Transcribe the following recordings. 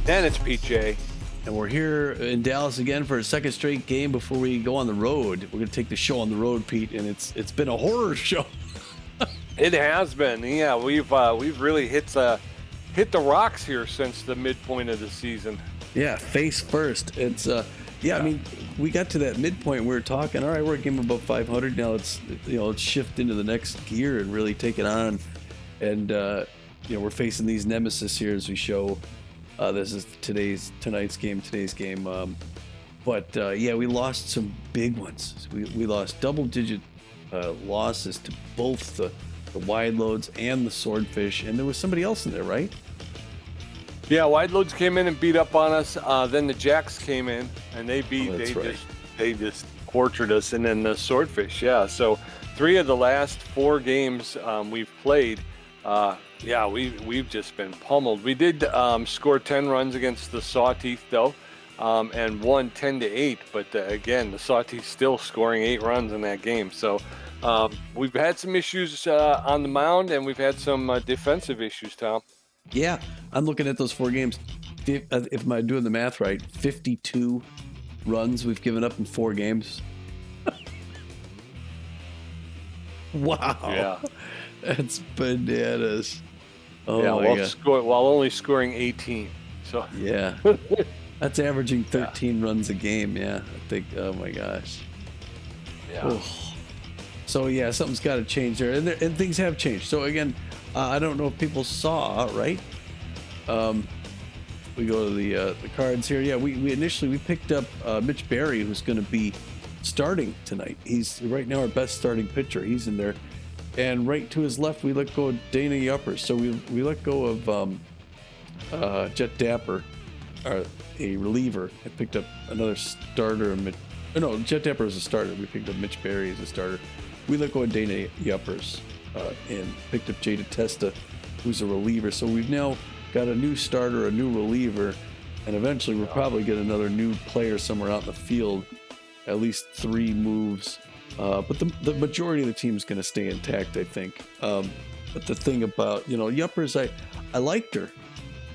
And it's PJ. And we're here in Dallas again for a second straight game before we go on the road. We're going to take the show on the road, Pete, and it's been a horror show. It has been. Yeah, we've really hit the rocks here since the midpoint of the season. Yeah, face first. It's I mean, we got to that midpoint. We were talking, all right, we're getting above 500 now. Let's shift into the next gear and really take it on. And we're facing these Nemesis here as we show. This is today's game. But we lost some big ones. We lost double-digit losses to both the wide loads and the swordfish, and there was somebody else in there, right? Yeah, wide loads came in and beat up on us. Then the jacks came in and they just tortured us, and then the swordfish. Yeah, so 3 of the last 4 games we've played. We've just been pummeled. We did score 10 runs against the Sawteeth though, and won 10-8. But again, the Sawteeth still scoring 8 runs in that game. So we've had some issues on the mound, and we've had some defensive issues, Tom. Yeah, I'm looking at those 4 games. If I'm doing the math right, 52 runs we've given up in 4 games. Wow. Yeah. That's bananas. Oh, yeah, while only scoring 18. So yeah, that's averaging 13 runs a game. Yeah, I think. Oh my gosh. Yeah. Oh. So yeah, something's got to change there, and things have changed. So again, I don't know if people saw, right? We go to the cards here. Yeah, we initially picked up Mitch Berry, who's going to be starting tonight. He's right now our best starting pitcher. He's in there. And right to his left, we let go of Dana Yuppers. So we let go of Jet Dapper, a reliever. I picked up another starter. Jet Dapper is a starter. We picked up Mitch Berry as a starter. We let go of Dana Yuppers and picked up Jada Testa, who's a reliever. So we've now got a new starter, a new reliever, and eventually we'll probably get another new player somewhere out in the field, at least 3 moves. But the majority of the team is going to stay intact, I think. But the thing about, Yuppers, I liked her,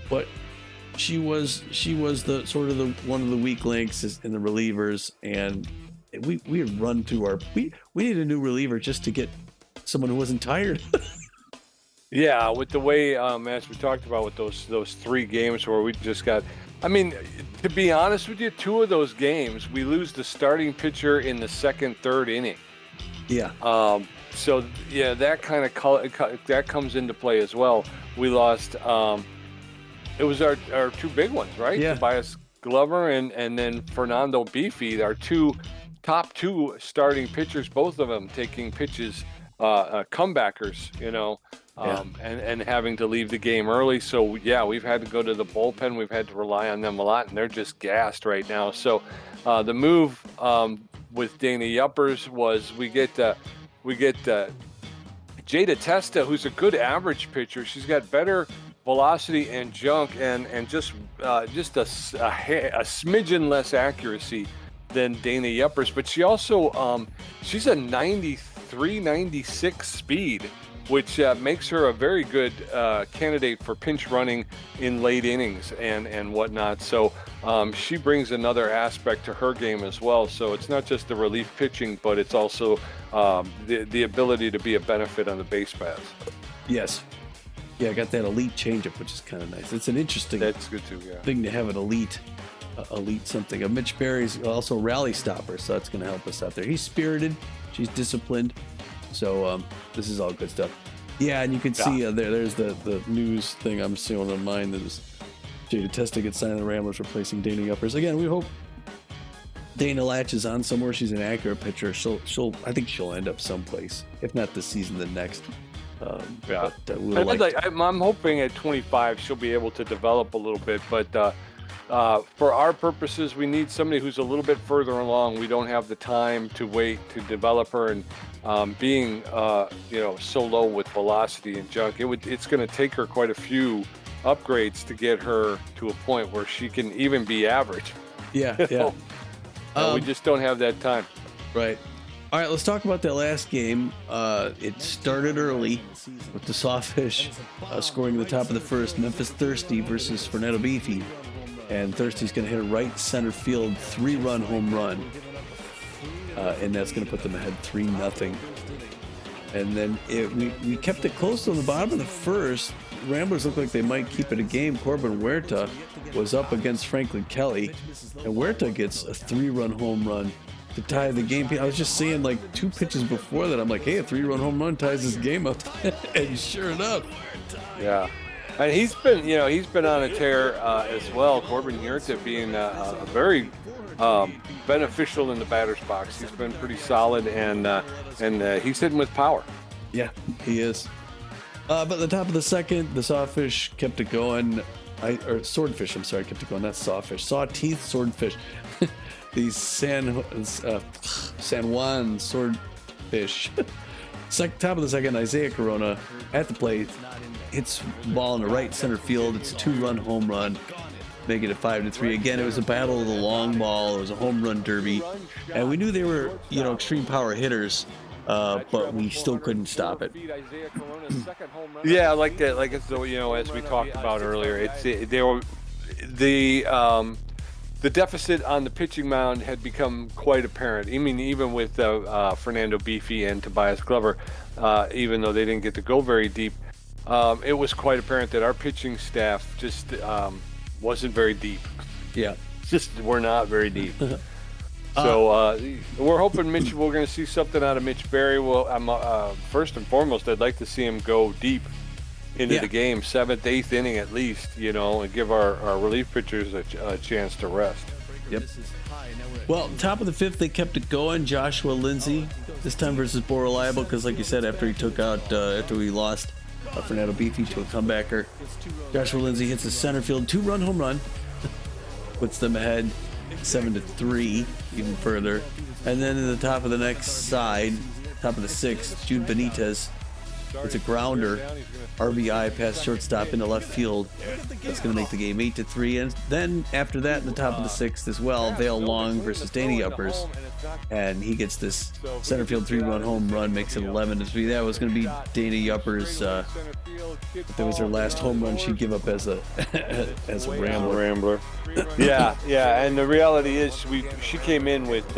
but she was the sort of the one of the weak links in the relievers, and we had run through we need a new reliever just to get someone who wasn't tired. Yeah, with the way as we talked about with those 3 games where we just got. I mean, to be honest with you, 2 of those games, we lose the starting pitcher in the 2nd, 3rd inning. Yeah. So, yeah, that kind of that comes into play as well. We lost, it was our 2 big ones, right? Yeah. Tobias Glover and then Fernando Beefy, our top 2 starting pitchers, both of them taking pitches, comebackers, and having to leave the game early. So, yeah, we've had to go to the bullpen. We've had to rely on them a lot, and they're just gassed right now. So the move with Dana Yuppers was we get Jada Testa, who's a good average pitcher. She's got better velocity and junk and just a smidgen less accuracy than Dana Yuppers. But she also she's a 93, 96 speed, which makes her a very good candidate for pinch running in late innings and whatnot. So she brings another aspect to her game as well. So it's not just the relief pitching, but it's also the ability to be a benefit on the base paths. Yes. Yeah, I got that elite changeup, which is kind of nice. It's an interesting That's good too, yeah. thing to have an elite something. Mitch Berry's also a rally stopper, so that's going to help us out there. He's spirited. She's disciplined. So this is all good stuff. Yeah, and you can see there's the news thing I'm seeing on mine that is Jada Testa gets signed to the Ramblers, replacing Dana Yuppers. Again, we hope Dana latches on somewhere. She's an accurate pitcher. I think she'll end up someplace, if not this season, the next. I'm hoping at 25 she'll be able to develop a little bit, but for our purposes, we need somebody who's a little bit further along. We don't have the time to wait to develop her, and being so low with velocity and junk, it's going to take her quite a few upgrades to get her to a point where she can even be average. Yeah. We just don't have that time. Right. All right, let's talk about that last game. It started early with the Sawfish scoring at the top of the first. Memphis Thirsty versus Fernando Beefy. And Thirsty's going to hit a right center field 3-run home run. And that's going to put them ahead 3-0. And then we kept it close to the bottom of the first. Ramblers looked like they might keep it a game. Corbin Huerta was up against Franklin Kelly. And Huerta gets a 3-run home run to tie the game. I was just saying, like, 2 pitches before that, I'm like, hey, a 3-run home run ties this game up. And sure enough. Yeah. And he's been on a tear as well. Corbin Huerta being very beneficial in the batter's box. He's been pretty solid, and he's hitting with power. Yeah, he is. But at the top of the second, the Sawfish kept it going. Swordfish, I'm sorry, kept it going. That's Sawfish. Sawteeth Swordfish. These San Juan Swordfish. Top of the second, Isaiah Corona at the plate. Hits ball in the right center field. It's a 2-run home run, making it 5-3. Again, it was a battle of the long ball. It was a home run derby, and we knew they were, extreme power hitters, but we still couldn't stop it. Yeah, like that. Like as we talked about earlier, the deficit on the pitching mound had become quite apparent. I mean, even with Fernando Beefy and Tobias Glover, even though they didn't get to go very deep. It was quite apparent that our pitching staff just wasn't very deep. Yeah. We're not very deep. So we're hoping we're going to see something out of Mitch Berry. Well, first and foremost, I'd like to see him go deep into the game, 7th, 8th inning at least, and give our relief pitchers a chance to rest. Yep. Well, top of the 5th, they kept it going. Joshua Lindsay, this time versus Bo Reliable, because like you said, after we lost Fernando Beefy to a comebacker, Joshua Lindsay hits a center field 2-run home run, puts them ahead 7-3, even further. And then in the top of the next side, top of the 6th, Jude Benitez. It's a grounder, RBI past shortstop into left field. That's going to make the game 8-3. And then after that, in the top of the 6th as well, Vale Long versus Danny Uppers. And he gets this center field 3-run home run, makes it 11-3. That was going to be Danny Uppers. If that was her last home run she'd give up as a Rambler. Yeah. And the reality is, she came in with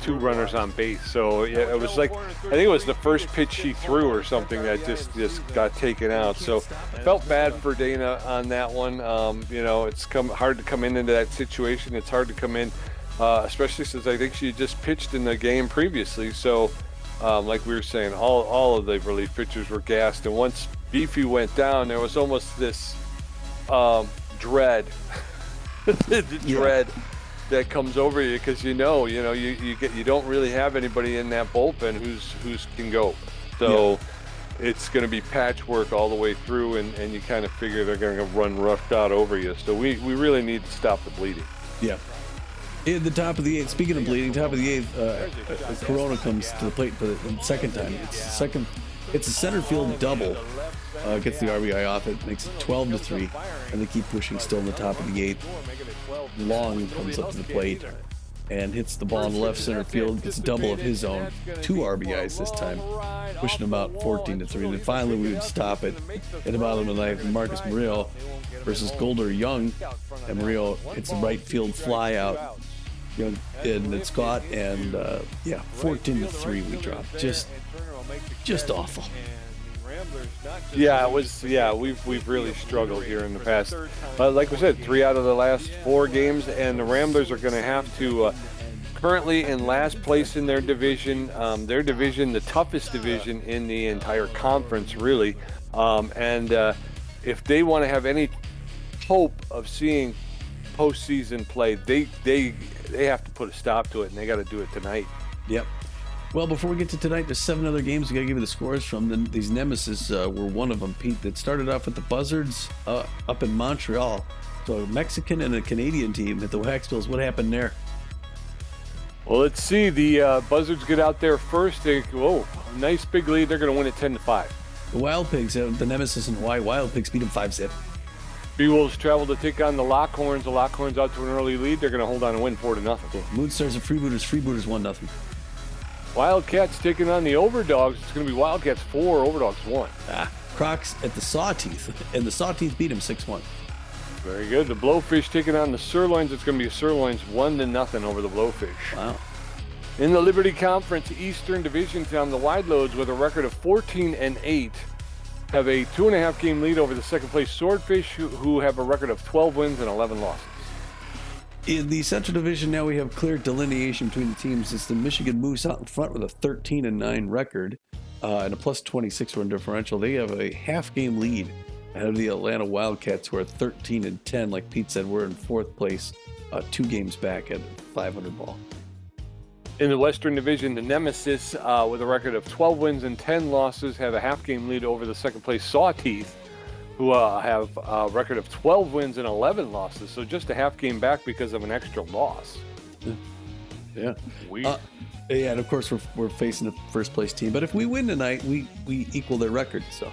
2 runners on base. So it was like, I think it was the first pitch she threw or something that just got taken out. So felt bad for Dana on that one. It's hard to come into that situation. It's hard to come in, especially since I think she just pitched in the game previously. So like we were saying, all of the relief pitchers were gassed. And once Beefy went down, there was almost this dread. That comes over you because you don't really have anybody in that bullpen who's can go. So it's going to be patchwork all the way through, and you kind of figure they're going to run roughed out over you. So we really need to stop the bleeding. Yeah. In the top of the 8th, speaking of bleeding, top of the 8th, Corona comes to the plate for the second time. It's a center field double. Gets the RBI off it, makes it 12-3, and they keep pushing still in the top of the 8th. Long comes up to the plate and hits the ball in the left center field, gets a double of his own, 2 RBIs this time, pushing them out 14-3. And then finally we would stop it at the bottom of the ninth. Marcus Murillo versus Golder Young, and Murillo hits a right field fly out. Young and it's caught, and 14-3 we dropped. Just awful. Yeah, it was. Yeah, we've really struggled here in the past. Like we said, 3 out of the last 4 games, and the Ramblers are going to have to. Currently in last place in their division, the toughest division in the entire conference, really. And if they want to have any hope of seeing postseason play, they have to put a stop to it, and they got to do it tonight. Yep. Well, before we get to tonight, there's 7 other games we got to give you the scores from. Then these Nemesis were one of them, Pete. That started off with the Buzzards up in Montreal. So a Mexican and a Canadian team at the Waxbills. What happened there? Well, let's see. The Buzzards get out there first. Nice big lead. They're going to win it 10-5. The Wild Pigs, the Nemesis in Hawaii, Wild Pigs beat them 5-zip. B-Wolves travel to take on the Lockhorns. The Lockhorns out to an early lead. They're going to hold on and win 4-0. Moonstars and Freebooters 1-0. Wildcats taking on the Overdogs. It's going to be Wildcats 4, Overdogs 1. Crocs at the Sawteeth, and the Sawteeth beat him 6-1. Very good. The Blowfish taking on the Sirloins. It's going to be Sirloins 1-0 over the Blowfish. Wow. In the Liberty Conference Eastern Division, the Wide Loads with a record of 14-8 have a 2.5 game lead over the second place Swordfish, who have a record of 12 wins and 11 losses. In the Central Division, now we have clear delineation between the teams. It's the Michigan Moose out in front with a 13-9 record and a plus 26 run differential. They have a half game lead ahead of the Atlanta Wildcats, who are 13-10. Like Pete said, we're in fourth place, 2 games back at 500 ball. In the Western Division, the Nemesis, with a record of 12 wins and 10 losses, have a half game lead over the second place Sawteeth, who have a record of 12 wins and 11 losses. So just a half game back because of an extra loss. Yeah. Weird. Yeah, and of course we're facing the first place team. But if we win tonight, we equal their record. So,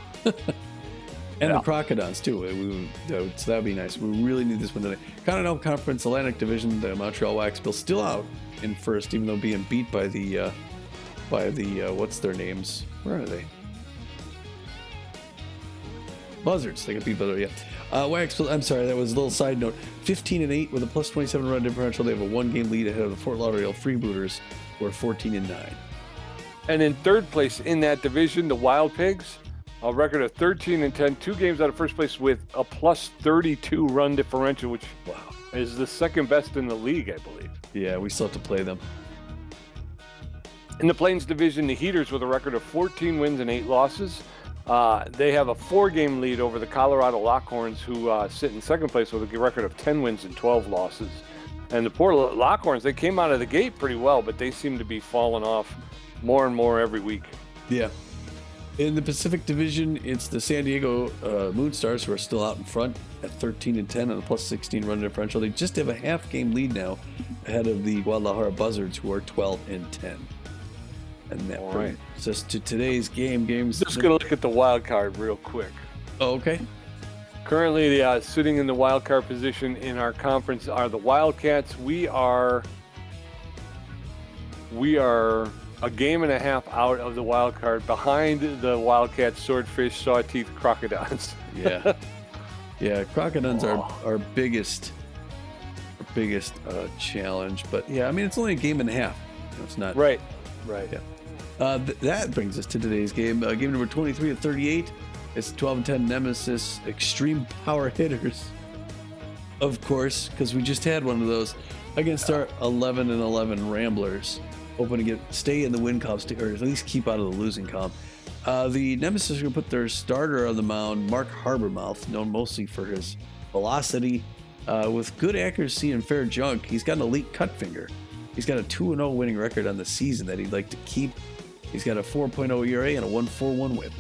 and the Crocodons too. So that'd be nice. We really need this win tonight. Continental Conference Atlantic Division, the Montreal Wax Bill still out in first, even though being beat by the what's their names? Where are they? Buzzards. They got beat by the Wax Bill. I'm sorry, that was a little side note. 15-8 with a plus 27 run differential. They have a 1 game lead ahead of the Fort Lauderdale Freebooters, who are 14-9. And in third place in that division, the Wild Pigs, a record of 13-10, 2 games out of first place with a plus 32 run differential, which is the second best in the league, I believe. Yeah, we still have to play them. In the Plains Division, the Heaters with a record of 14 wins and 8 losses. They have a 4-game lead over the Colorado Lockhorns, who sit in second place with a record of 10 wins and 12 losses. And the poor Lockhorns, they came out of the gate pretty well, but they seem to be falling off more and more every week. Yeah. In the Pacific Division, it's the San Diego Moonstars, who are still out in front at 13-10 on a plus 16 run differential. They just have a half game lead now ahead of the Guadalajara Buzzards, who are 12-10. And that brings us to today's games. Just going to look at the wild card real quick. Oh, okay. Currently, sitting in the wild card position in our conference are the Wildcats. We are a game and a half out of the wild card, behind the Wildcats, Swordfish, Sawteeth, Crocodons. Yeah. Yeah, Crocodons are our biggest challenge. But yeah, I mean, it's only a game and a half. It's not right. Yeah. That brings us to today's game. Game number 23 of 38. It's 12-10 Nemesis Extreme Power Hitters, of course, because we just had one of those against our 11-11 Ramblers, hoping to stay in the win column, or at least keep out of the losing column. The Nemesis are going to put their starter on the mound, Mark Harbormouth, known mostly for his velocity, with good accuracy and fair junk. He's got an elite cut finger. He's got a 2-0 winning record on the season that he'd like to keep. He's got a 4.0 ERA and a 1.41 whip.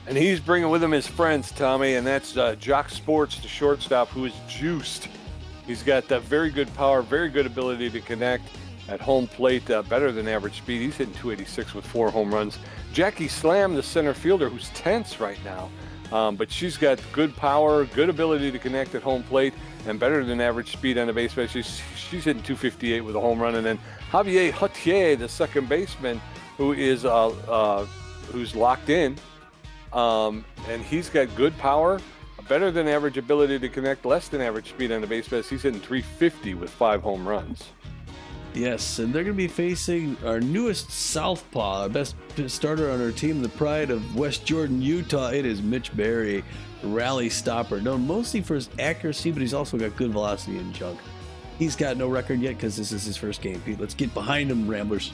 And he's bringing with him his friends, Tommy, and that's Jock Sports, the shortstop, who is juiced. He's got very good power, very good ability to connect at home plate, better than average speed. He's hitting 286 with 4 home runs. Jackie Slam, the center fielder, who's tense right now, but she's got good power, good ability to connect at home plate, and better than average speed on the base path. She's hitting 258 with a home run. And then Javier Hutier, the second baseman, who is who's locked in, and he's got good power, better than average ability to connect, less than average speed on the base path. He's hitting 350 with 5 home runs. Yes, and they're going to be facing our newest southpaw, our best starter on our team, the pride of West Jordan, Utah. It is Mitch Berry, rally stopper, known mostly for his accuracy, but he's also got good velocity and junk. He's got no record yet because this is his first game. Pete, let's get behind him, Ramblers.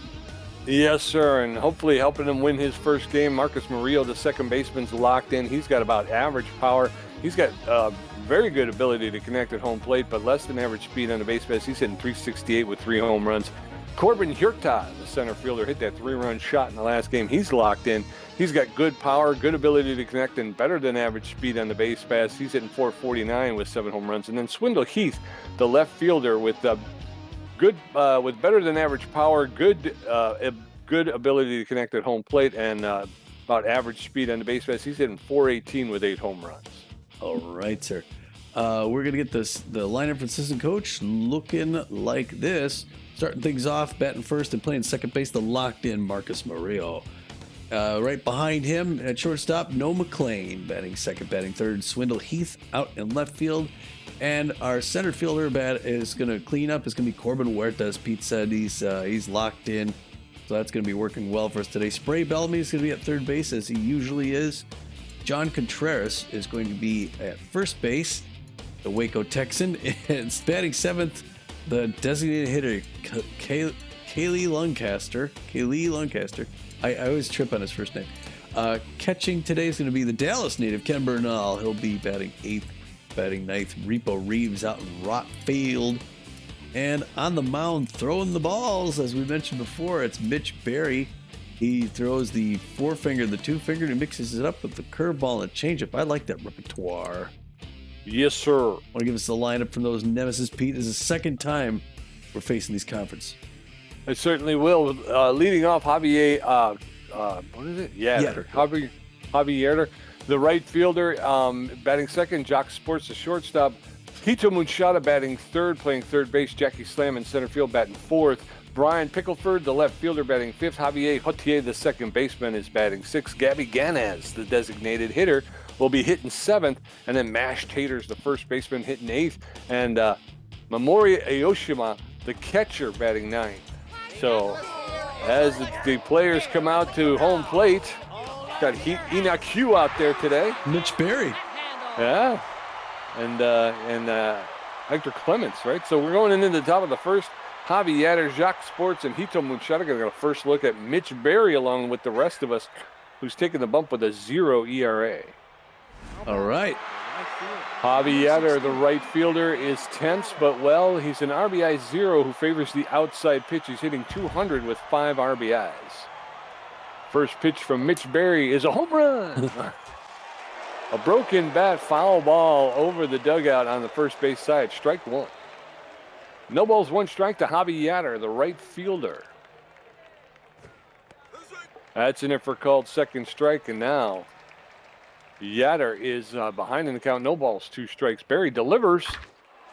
Yes, sir, and hopefully helping him win his first game. Marcus Murillo, the second baseman's locked in. He's got about average power. He's got very good ability to connect at home plate, but less than average speed on the base paths. He's hitting 368 with 3 home runs. Corbin Hurta, the center fielder, hit that 3-run shot in the last game. He's locked in. He's got good power, good ability to connect, and better than average speed on the base paths. He's hitting 449 with 7 home runs. And then Swindle Heath, the left fielder, with with better than average power, good ability to connect at home plate, and about average speed on the base paths. He's hitting 418 with 8 home runs. All right, sir. We're going to get the lineup for assistant coach looking like this. Starting things off, batting first and playing second base, the locked-in Marcus Murillo. Right behind him at shortstop, No McLean batting second, batting third. Swindle Heath out in left field. And our center fielder is going to clean up. It's going to be Corbin Huertas. Pete said he's locked in. So that's going to be working well for us today. Spray Bellamy is going to be at third base as he usually is. John Contreras is going to be at first base, the Waco Texan. And batting seventh, the designated hitter, Kaylee Lancaster. I always trip on his first name. Catching today is going to be the Dallas native, Ken Bernal. He'll be batting eighth, batting ninth. Repo Reeves out in Rot Field. And on the mound, throwing the balls, as we mentioned before, it's Mitch Berry. He throws the forefinger, the two finger, and he mixes it up with the curveball and changeup. I like that repertoire. Yes, sir. Want to give us the lineup from those Nemesis, Pete? This is the second time we're facing these conference. I certainly will. Leading off, Javier, what is it? Yetter. Javier Yetter, the right fielder, batting second. Jock Sports, the shortstop. Hito Munchata batting third, playing third base. Jackie Slam in center field batting fourth. Brian Pickleford, the left fielder, batting fifth. Javier Hotier, the second baseman, is batting sixth. Gabby Ganez, the designated hitter, will be hitting seventh. And then Mash Taters, the first baseman, hitting eighth. And Mamori Aoshima, the catcher, batting ninth. So as the players come out to home plate, got Inaku out there today. Mitch Berry. Yeah. And Hector Clements, right? So we're going into the top of the first. Javi Yatter, Jacques Sports, and Hito Munchata going to get a first look at Mitch Berry along with the rest of us, who's taking the bump with a 0 ERA. All right. Javi Yatter, the right fielder, is tense, but well, he's an RBI 0 who favors the outside pitch. He's hitting 200 with 5 RBIs. First pitch from Mitch Berry is a home run. A broken bat, foul ball over the dugout on the first base side. Strike one. No balls, one strike to Javi Yatter, the right fielder. That's in it for called second strike, and now Yatter is behind in the count. No balls, 2 strikes. Berry delivers.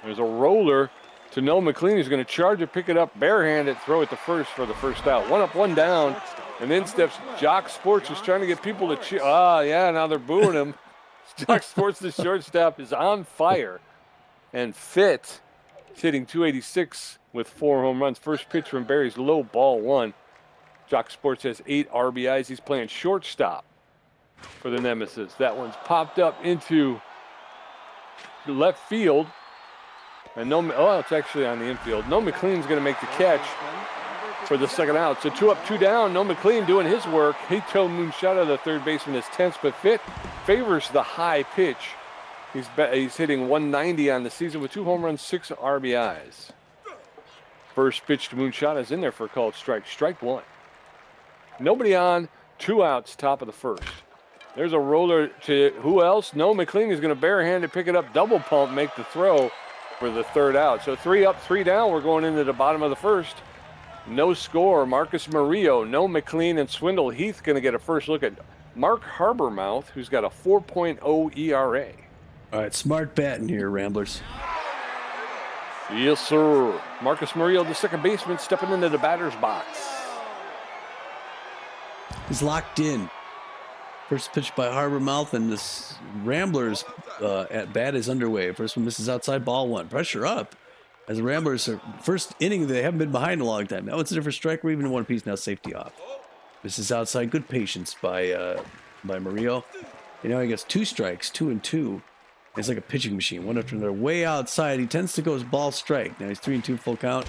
There's a roller to Noah McLean. He's going to charge it, pick it up, barehanded, throw it to first for the first out. 1 up, 1 down, and then steps Jock Sports, who's trying to get people to cheer. Yeah, now they're booing him. Jock Sports, the shortstop, is on fire and fit. He's hitting 286 with 4 home runs. First pitch from Berry's low, ball 1. Jock Sports has 8 RBIs. He's playing shortstop for the Nemesis. That one's popped up into left field. And it's actually on the infield. No McLean's going to make the catch for the second out. So 2 up, 2 down. No McLean doing his work. Hito Munchata, the third baseman, is tense but fit. Favors the high pitch. He's hitting 190 on the season with 2 home runs, 6 RBIs. First pitch to Munchata is in there for a called strike. Strike one. Nobody on, 2 outs, top of the first. There's a roller to who else? No, McLean is going to barehanded pick it up, double pump, make the throw for the third out. So 3 up, 3 down. We're going into the bottom of the first. No score. Marcus Murillo, no McLean, and Swindle Heath going to get a first look at Mark Harbormouth, who's got a 4.0 ERA. All right, smart batting here, Ramblers. Yes, sir. Marcus Murillo, the second baseman, stepping into the batter's box. He's locked in. First pitch by Harbormouth, and this Ramblers at bat is underway. First one misses outside, ball 1. Pressure up. As the Ramblers are first inning, they haven't been behind a long time. Now it's a different strike. We're even 1 apiece. Now safety off. This is outside. Good patience by Murillo. You know, he gets 2 strikes, 2 and 2. It's like a pitching machine, one after another. Way outside. He tends to go as ball strike. Now he's 3 and 2 full count.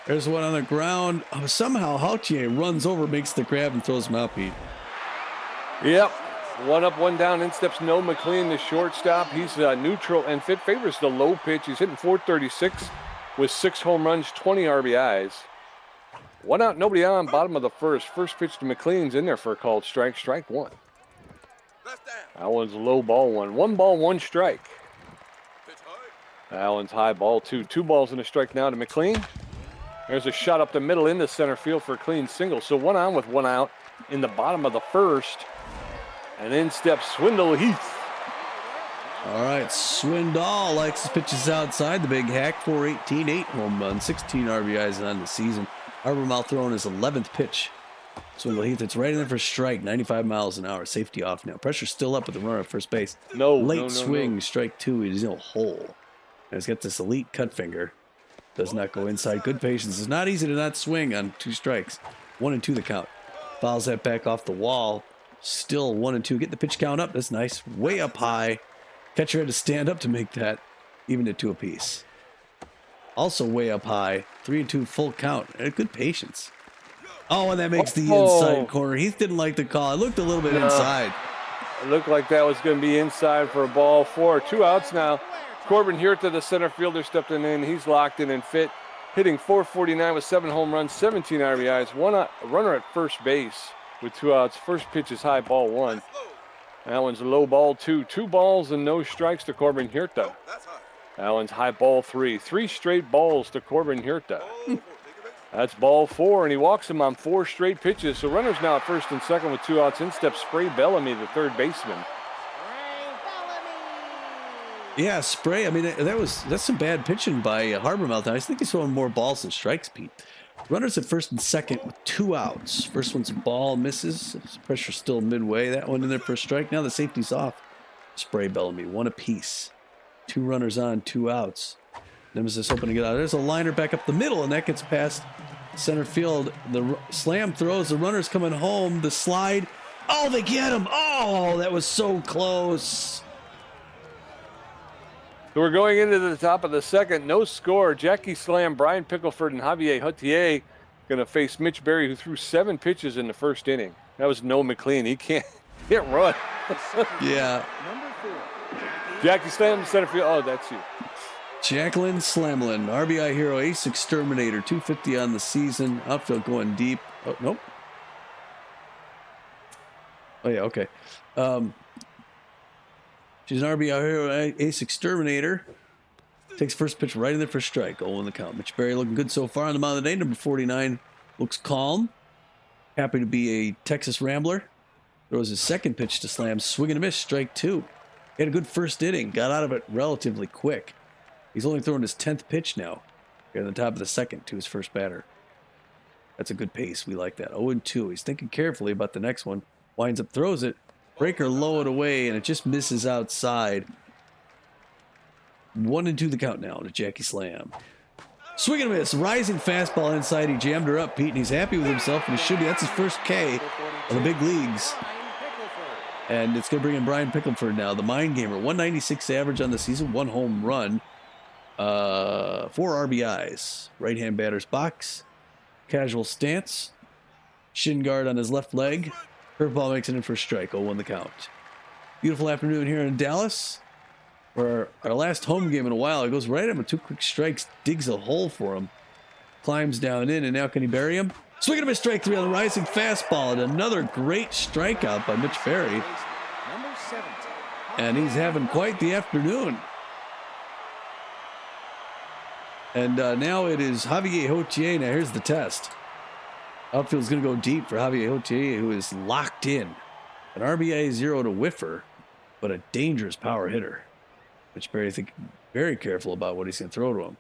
There's one on the ground. Somehow Hautier runs over, makes the grab, and throws him out, Pete. Yep. 1 up, 1 down. In steps No McLean, the shortstop. He's neutral and fit. Favors the low pitch. He's hitting 436 with 6 home runs, 20 RBIs. 1 out, nobody on, bottom of the first. First pitch to McLean's in there for a called strike. Strike 1. That one's low, ball 1. 1 ball, 1 strike. That one's high, ball 2. 2 balls and a strike now to McLean. There's a shot up the middle into center field for a clean single. So 1 on with 1 out in the bottom of the first. And in steps Swindle Heath. All right, Swindle likes his pitches outside. The big hack, 418, 8 home runs, 16 RBIs on the season. Harbormouth throwing his 11th pitch. Swingle Heath, it's right in there for a strike, 95 miles an hour. Safety off now. Pressure's still up with the runner at first base. Late swing, strike 2. He's in a hole. And he's got this elite cut finger. Does not go inside. Good patience. It's not easy to not swing on 2 strikes. 1 and 2 the count. Fouls that back off the wall. Still 1 and 2. Get the pitch count up. That's nice. Way up high. Catcher had to stand up to make that. Even at 2 apiece. Also way up high. 3 and 2 full count. And good patience. Oh, and that makes the inside corner. Heath didn't like the call. It looked a little bit inside. It looked like that was going to be inside for a ball 4. 2 outs now. Corbin Huerta, the center fielder, stepped in. He's locked in and fit. Hitting .449 with 7 home runs, 17 RBIs. A runner at first base with 2 outs. First pitch is high, ball 1. That one's a low, ball 2. 2 balls and no strikes to Corbin Huerta. That one's high, ball 3. 3 straight balls to Corbin Huerta. That's ball 4, and he walks him on 4 straight pitches. So runners now at first and second with 2 outs. In steps Spray Bellamy, the third baseman. Yeah, Spray. I mean, that's some bad pitching by Harbormouth. I think he's throwing more balls than strikes, Pete. Runners at first and second with 2 outs. First one's a ball, misses. Pressure still midway. That one in there for a strike. Now the safety's off. Spray Bellamy, 1 apiece. 2 runners on, 2 outs. Nemesis hoping to get out. There's a liner back up the middle, and that gets past center field. The slam throws. The runner's coming home. The slide. Oh, they get him. Oh, that was so close. So we're going into the top of the second. No score. Jackie Slam, Brian Pickleford, and Javier Hotier going to face Mitch Berry, who threw 7 pitches in the first inning. That was Noah McLean. He can't run. Yeah. Jackie Slam, center field. Oh, that's you. Jacqueline Slamlin, RBI hero, ace exterminator, 250 on the season. Outfield going deep. Oh, nope. Oh, yeah, okay. She's an RBI hero, ace exterminator. Takes first pitch right in there for strike. 0 in the count. Mitch Berry looking good so far on the mound today. Number 49 looks calm. Happy to be a Texas Rambler. Throws his second pitch to Slam. Swing and a miss. Strike 2. He had a good first inning. Got out of it relatively quick. He's only throwing his 10th pitch now. Here at the top of the second to his first batter. That's a good pace. We like that. 0-2. He's thinking carefully about the next one. Winds up, throws it. Breaker low it away, and it just misses outside. 1-2 the count now to Jackie Slam. Swing and a miss. Rising fastball inside. He jammed her up, Pete, and he's happy with himself, and he should be. That's his first K of the big leagues. And it's going to bring in Brian Pickleford now, the mind gamer. 196 average on the season, 1 home run. 4 RBIs. Right-hand batter's box. Casual stance. Shin guard on his left leg. Curveball makes it in for a strike. 0-1 the count. Beautiful afternoon here in Dallas. For our last home game in a while. It goes right at him with 2 quick strikes. Digs a hole for him. Climbs down in, and now can he bury him? Swing and a miss, strike 3 on the rising fastball. And another great strikeout by Mitch Berry. And he's having quite the afternoon. And now it is Javier Hotier. Now here's the test. Outfield's going to go deep for Javier Hotier, who is locked in. An RBI 0 to whiffer, but a dangerous power hitter. Mitch Berry, I think, very careful about what he's going to throw to him.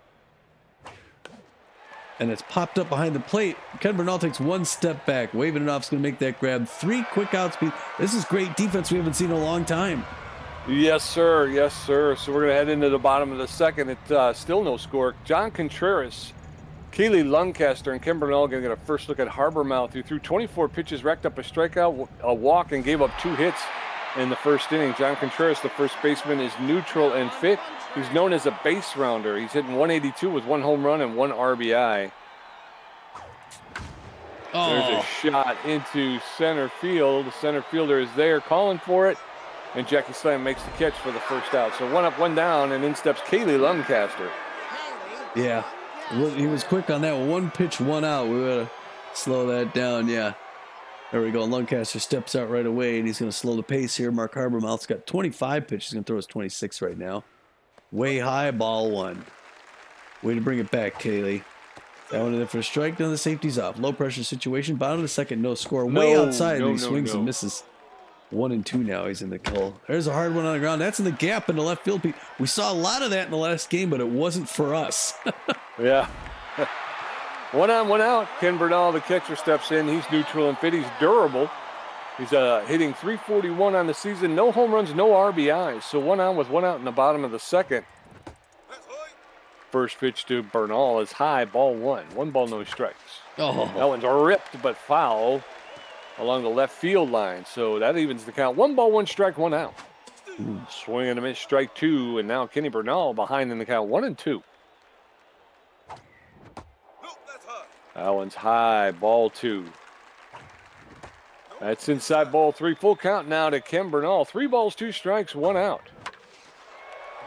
And it's popped up behind the plate. Ken Bernal takes 1 step back. Waving it off is going to make that grab. 3 quick outs. This is great defense we haven't seen in a long time. Yes, sir. Yes, sir. So we're going to head into the bottom of the second. It's still no score. John Contreras, Keely Luncaster, and Kim Bernal going to get a first look at Harbormouth, who threw 24 pitches, racked up a strikeout, a walk, and gave up 2 hits in the first inning. John Contreras, the first baseman, is neutral and fit. He's known as a base rounder. He's hitting 182 with 1 home run and 1 RBI. Oh. There's a shot into center field. The center fielder is there calling for it, and Jackie Slam makes the catch for the first out. So 1 up, 1 down, and in steps Keely Luncaster. Yeah. He was quick on that. 1 pitch, 1 out. We gotta slow that down. Yeah. There we go. Luncaster steps out right away, and he's going to slow the pace here. Mark Harbormouth's got 25 pitches. He's going to throw his 26 right now. Way high, ball 1. Way to bring it back, Kaylee. That one in there for a strike. Then the safety's off. Low pressure situation. Bottom of the second, no score. Way outside. He swings and misses. 1-2 now. He's in the kill. There's a hard one on the ground. That's in the gap in the left field. We saw a lot of that in the last game, but it wasn't for us. Yeah. One on, one out. Ken Bernal, the catcher, steps in. He's neutral and fit. He's durable. He's hitting .341 on the season. No home runs, no RBIs. So one on with one out in the bottom of the second. First pitch to Bernal is high, ball one. One ball, no strikes. Oh. That one's ripped but foul along the left field line. So that evens the count. 1 ball, 1 strike, 1 out. Swing and a miss, strike 2. And now Kenny Bernal behind in the count, 1-2. That one's high, ball 2. That's inside ball 3. Full count now to Ken Bernal. 3 balls, 2 strikes, 1 out.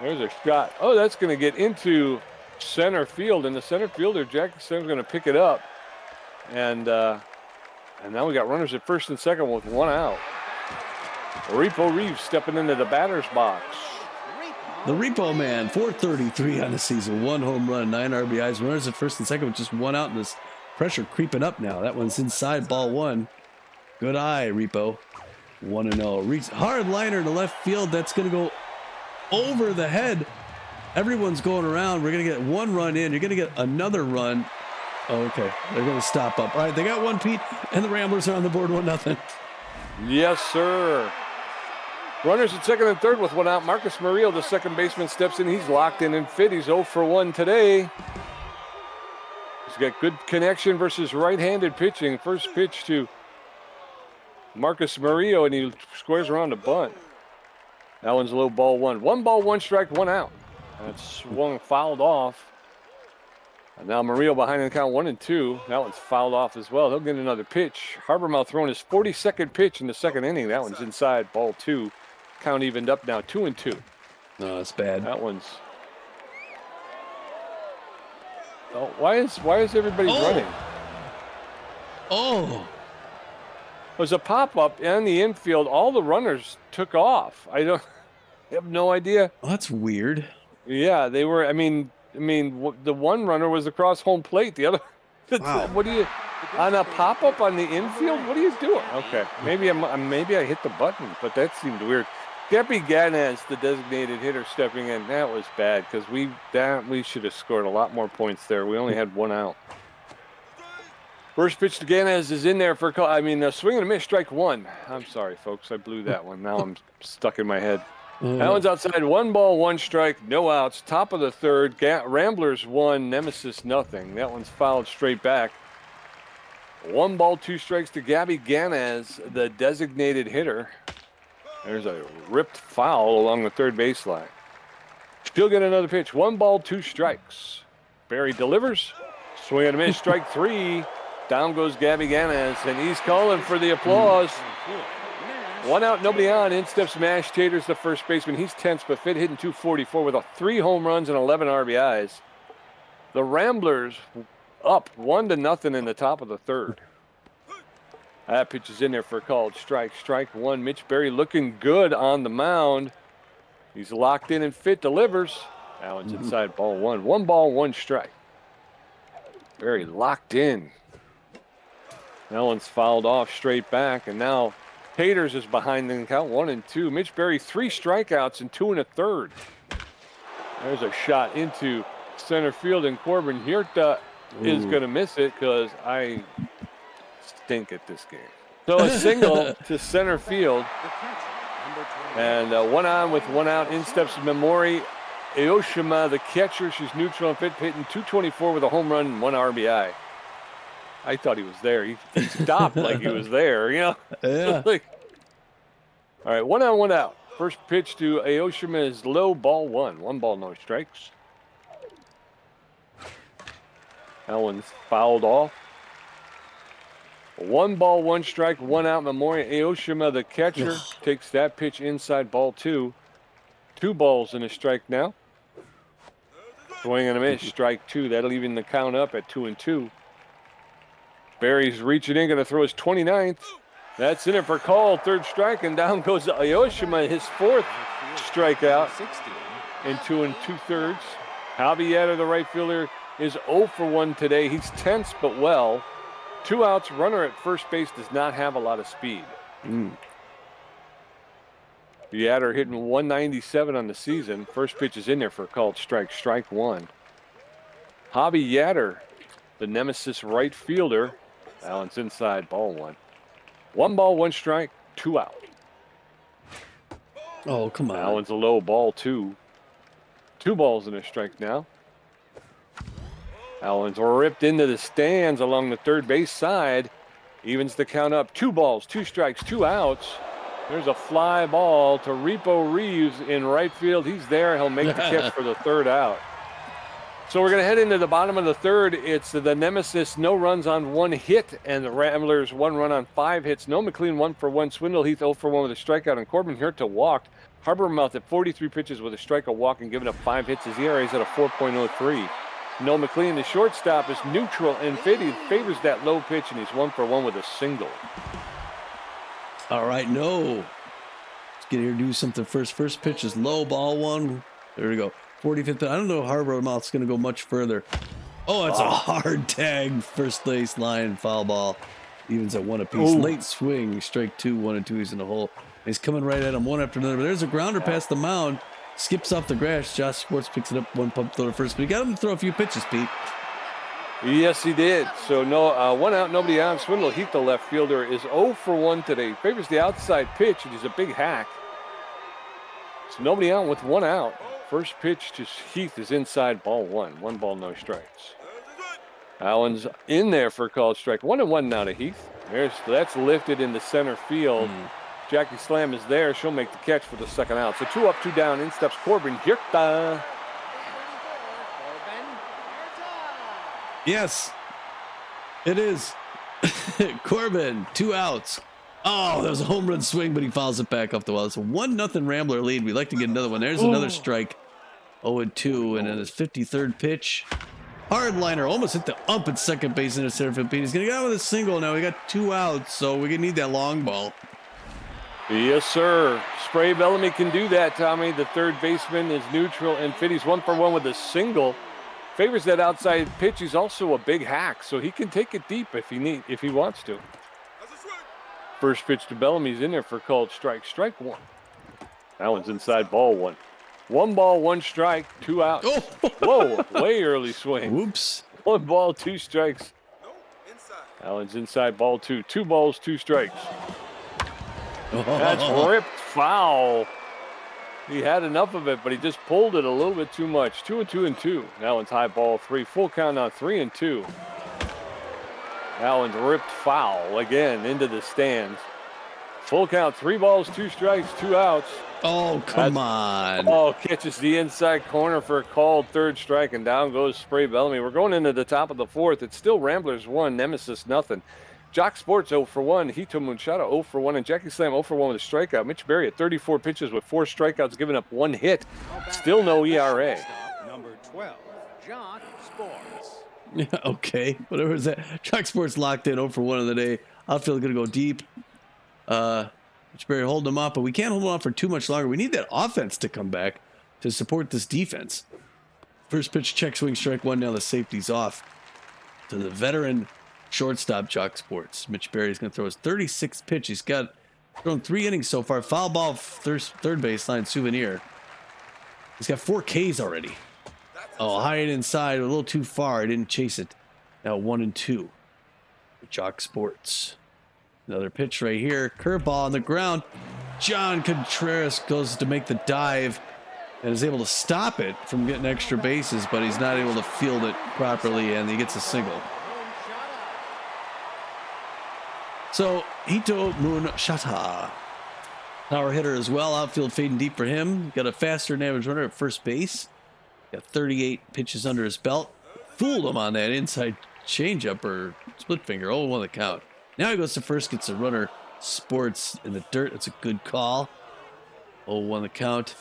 There's a shot. Oh, that's going to get into center field. And the center fielder, Jackson's going to pick it up. And now we got runners at first and second with 1 out. Repo Reeves stepping into the batter's box. The Repo Man, .433 on the season. 1 home run, 9 RBIs. Runners at first and second with just 1 out, and this pressure creeping up now. That one's inside, ball 1. Good eye, Repo. 1-0. Hard liner to left field. That's going to go over the head. Everyone's going around. We're going to get 1 run in. You're going to get another run. Oh, okay. They're going to stop up. All right, they got 1, Pete, and the Ramblers are on the board 1-0. Yes, sir. Runners at second and third with 1 out. Marcus Murillo, the second baseman, steps in. He's locked in and fit. He's 0 for 1 today. He's got good connection versus right-handed pitching. First pitch to Marcus Murillo, and he squares around a bunt. That one's low, ball 1. 1 ball, 1 strike, 1 out. That's swung, fouled off. And now Murillo behind in the count, 1-2. That one's fouled off as well. He'll get another pitch. Habermouth throwing his 42nd pitch in the second inning. That one's inside, ball 2. Count evened up now, 2-2. No, that's bad. That one's. Oh, why is everybody running? Oh. It was a pop-up in the infield. All the runners took off. I have no idea. Oh, that's weird. Yeah, they were. I mean, the one runner was across home plate. The other. Wow. What do you? On a pop-up on the infield? What are you doing? Okay, maybe I hit the button, but that seemed weird. Gabby Ganez, the designated hitter, stepping in. That was bad because we should have scored a lot more points there. We only had 1 out. First pitch to Ganez is in there for a swing and a miss, strike 1. I'm sorry, folks. I blew that one. Now I'm stuck in my head. That one's outside. 1 ball, 1 strike, no outs. Top of the third. Ramblers 1, Nemesis nothing. That one's fouled straight back. 1 ball, 2 strikes to Gabby Ganez, the designated hitter. There's a ripped foul along the third baseline. Still get another pitch. 1 ball, 2 strikes. Berry delivers. Swing and a miss, strike 3. Down goes Gabby Ganez, and he's calling for the applause. 1 out, nobody on. In steps Mash Taters, the first baseman. He's tense but fit, hitting .244 with 3 home runs and 11 RBIs. The Ramblers up 1-0 in the top of the third. That pitch is in there for a called strike. Strike 1. Mitch Berry looking good on the mound. He's locked in and fit, delivers. That one's inside, ball 1. 1 ball, 1 strike. Berry locked in. That one's fouled off straight back, and now Taters is behind the count, 1-2. Mitch Berry 3 strikeouts and 2 1/3. There's a shot into center field, and Corbin Huerta is going to miss it because I stink at this game. So a single to center field, and 1 on with 1 out. In steps Memori Aoshima, the catcher. She's neutral and fit, hitting .224 with a home run and 1 RBI. I thought he was there. He stopped like he was there, you know? Yeah. All right, 1 on, 1 out. First pitch to Aoshima is low, ball 1. 1 ball, no strikes. That one's fouled off. 1 ball, 1 strike, 1 out. Memorial Aoshima, the catcher, takes that pitch inside, ball 2. 2 balls and a strike now. Swing and a miss, strike 2. That'll even the count up at 2-2. Berry's reaching in, going to throw his 29th. That's in it for call, 3rd strike, and down goes Aoshima, his 4th strikeout in 2 2/3. Javier, the right fielder, is 0 for 1 today. He's tense but well. 2 outs, runner at first base does not have a lot of speed. Yatter hitting 197 on the season. First pitch is in there for a called strike. Strike 1. Javi Yatter the Nemesis right fielder. Allen's inside, ball one. 1 ball, 1 strike, 2 out. Oh, come on. Allen's a low, ball 2. 2 balls and a strike now. Allen's ripped into the stands along the third base side. Evens the count up. 2 balls, 2 strikes, 2 outs. There's a fly ball to Repo Reeves in right field. He's there. He'll make the catch for the 3rd out. So we're going to head into the bottom of the 3rd. It's the Nemesis, no runs on 1 hit, and the Ramblers 1 run on 5 hits. No McLean 1 for 1. Swindle Heath 0 for 1 with a strikeout, and Corbin Hirta walked. Harbormouth at 43 pitches with a strike, a walk, and giving up 5 hits. His ERA is at a 4.03. No McLean, the shortstop, is neutral and fit. He favors that low pitch, and he's 1 for 1 with a single. All right, no. Let's get here, do something first. First pitch is low, ball 1. There we go. 45th. I don't know if Harbormouth's going to go much further. Oh, that's a hard tag. First base line, foul ball. Evens at 1 apiece. Ooh. Late swing, strike 2, 1 and 2. He's in the hole. He's coming right at him, one after another. But there's a grounder past the mound. Skips off the grass. Josh Sports picks it up, 1 pump throw to first. But he got him to throw a few pitches, Pete. Yes, he did. So no, 1 out, nobody on. Swindle Heath, the left fielder, is 0 for 1 today. Favors the outside pitch, and he's a big hack. So nobody out with 1 out. First pitch to Heath is inside, ball 1. 1 ball, no strikes. Allen's in there for a called strike. 1-1 now to Heath. That's lifted into center field. Jackie Slam is there. She'll make the catch for the 2nd out. So 2 up, 2 down. In steps Corbin Hirta. Yes, it is. Corbin, 2 outs. Oh, that was a home run swing, but he fouls it back off the wall. It's a 1-0 Rambler lead. We'd like to get another one. There's another strike. 0-2, and then his 53rd pitch. Hard liner, almost hit the ump at second base into center field. He's going to get out with a single now. We got 2 outs, so we're going to need that long ball. Yes, sir. Spray Bellamy can do that, Tommy. The 3rd baseman is neutral and fit. He's 1 for 1 with a single. Favors that outside pitch. He's also a big hack, so he can take it deep if he wants to. First pitch to Bellamy's in there for called strike. Strike 1. That one's inside, ball 1. 1 ball, 1 strike, 2 outs. Oh. Whoa, way early swing. Whoops. 1 ball, 2 strikes. Allen's inside, ball 2. 2 balls, 2 strikes. That's ripped foul. He had enough of it, but he just pulled it a little bit too much. 2-2. Allen's high, ball 3. Full count now, 3-2. Allen's ripped foul again into the stands. Full count, 3 balls, 2 strikes, 2 outs. Oh, come on. Oh, catches the inside corner for a called 3rd strike, and down goes Spray Bellamy. We're going into the top of the 4th. It's still Ramblers 1, Nemesis nothing. Jock Sports 0 for 1. Hito Munchata 0 for 1. And Jackie Slam 0 for 1 with a strikeout. Mitch Berry at 34 pitches with 4 strikeouts, giving up 1 hit. Still no ERA. Number 12, Jock Sports. Yeah, okay. Whatever is that. Jock Sports locked in 0 for 1 of the day. Outfield going to go deep. Mitch Berry holding him off, but we can't hold him off for too much longer. We need that offense to come back to support this defense. First pitch, check swing, strike 1. Now the safety's off to the veteran shortstop, Jock Sports. Mitch Berry is going to throw his 36th pitch. He's got thrown 3 innings so far. Foul ball, third baseline, souvenir. He's got 4 Ks already. Oh, high and inside, a little too far. I didn't chase it. Now 1-2. Jock Sports. Another pitch right here. Curveball on the ground. John Contreras goes to make the dive and is able to stop it from getting extra bases, but he's not able to field it properly, and he gets a single. So, Hito Munchata, power hitter as well. Outfield fading deep for him. Got a faster than average runner at first base. Got 38 pitches under his belt. Fooled him on that inside changeup or split finger. 0-1 the count. Now he goes to first, gets a runner. Sports in the dirt. That's a good call. 0-1 the count.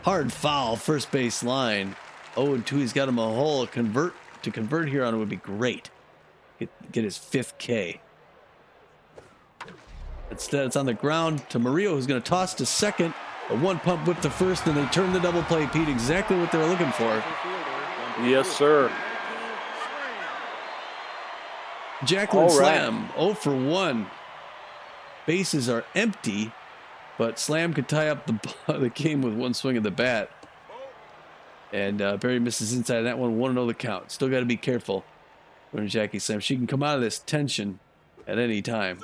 Hard foul, first base line. 0-2. He's got him a hole. To convert here on it would be great. Get his 5th K. Instead, it's on the ground to Murillo, who's going to toss to second. A 1 pump whip to first, and they turn the double play, Pete. Exactly what they were looking for. Yes, sir. Jacqueline Slam, 0 for 1. Bases are empty, but Slam could tie up the game with 1 swing of the bat. And Berry misses inside that one, 1-0 the count. Still got to be careful. When Jackie Slam, she can come out of this tension at any time.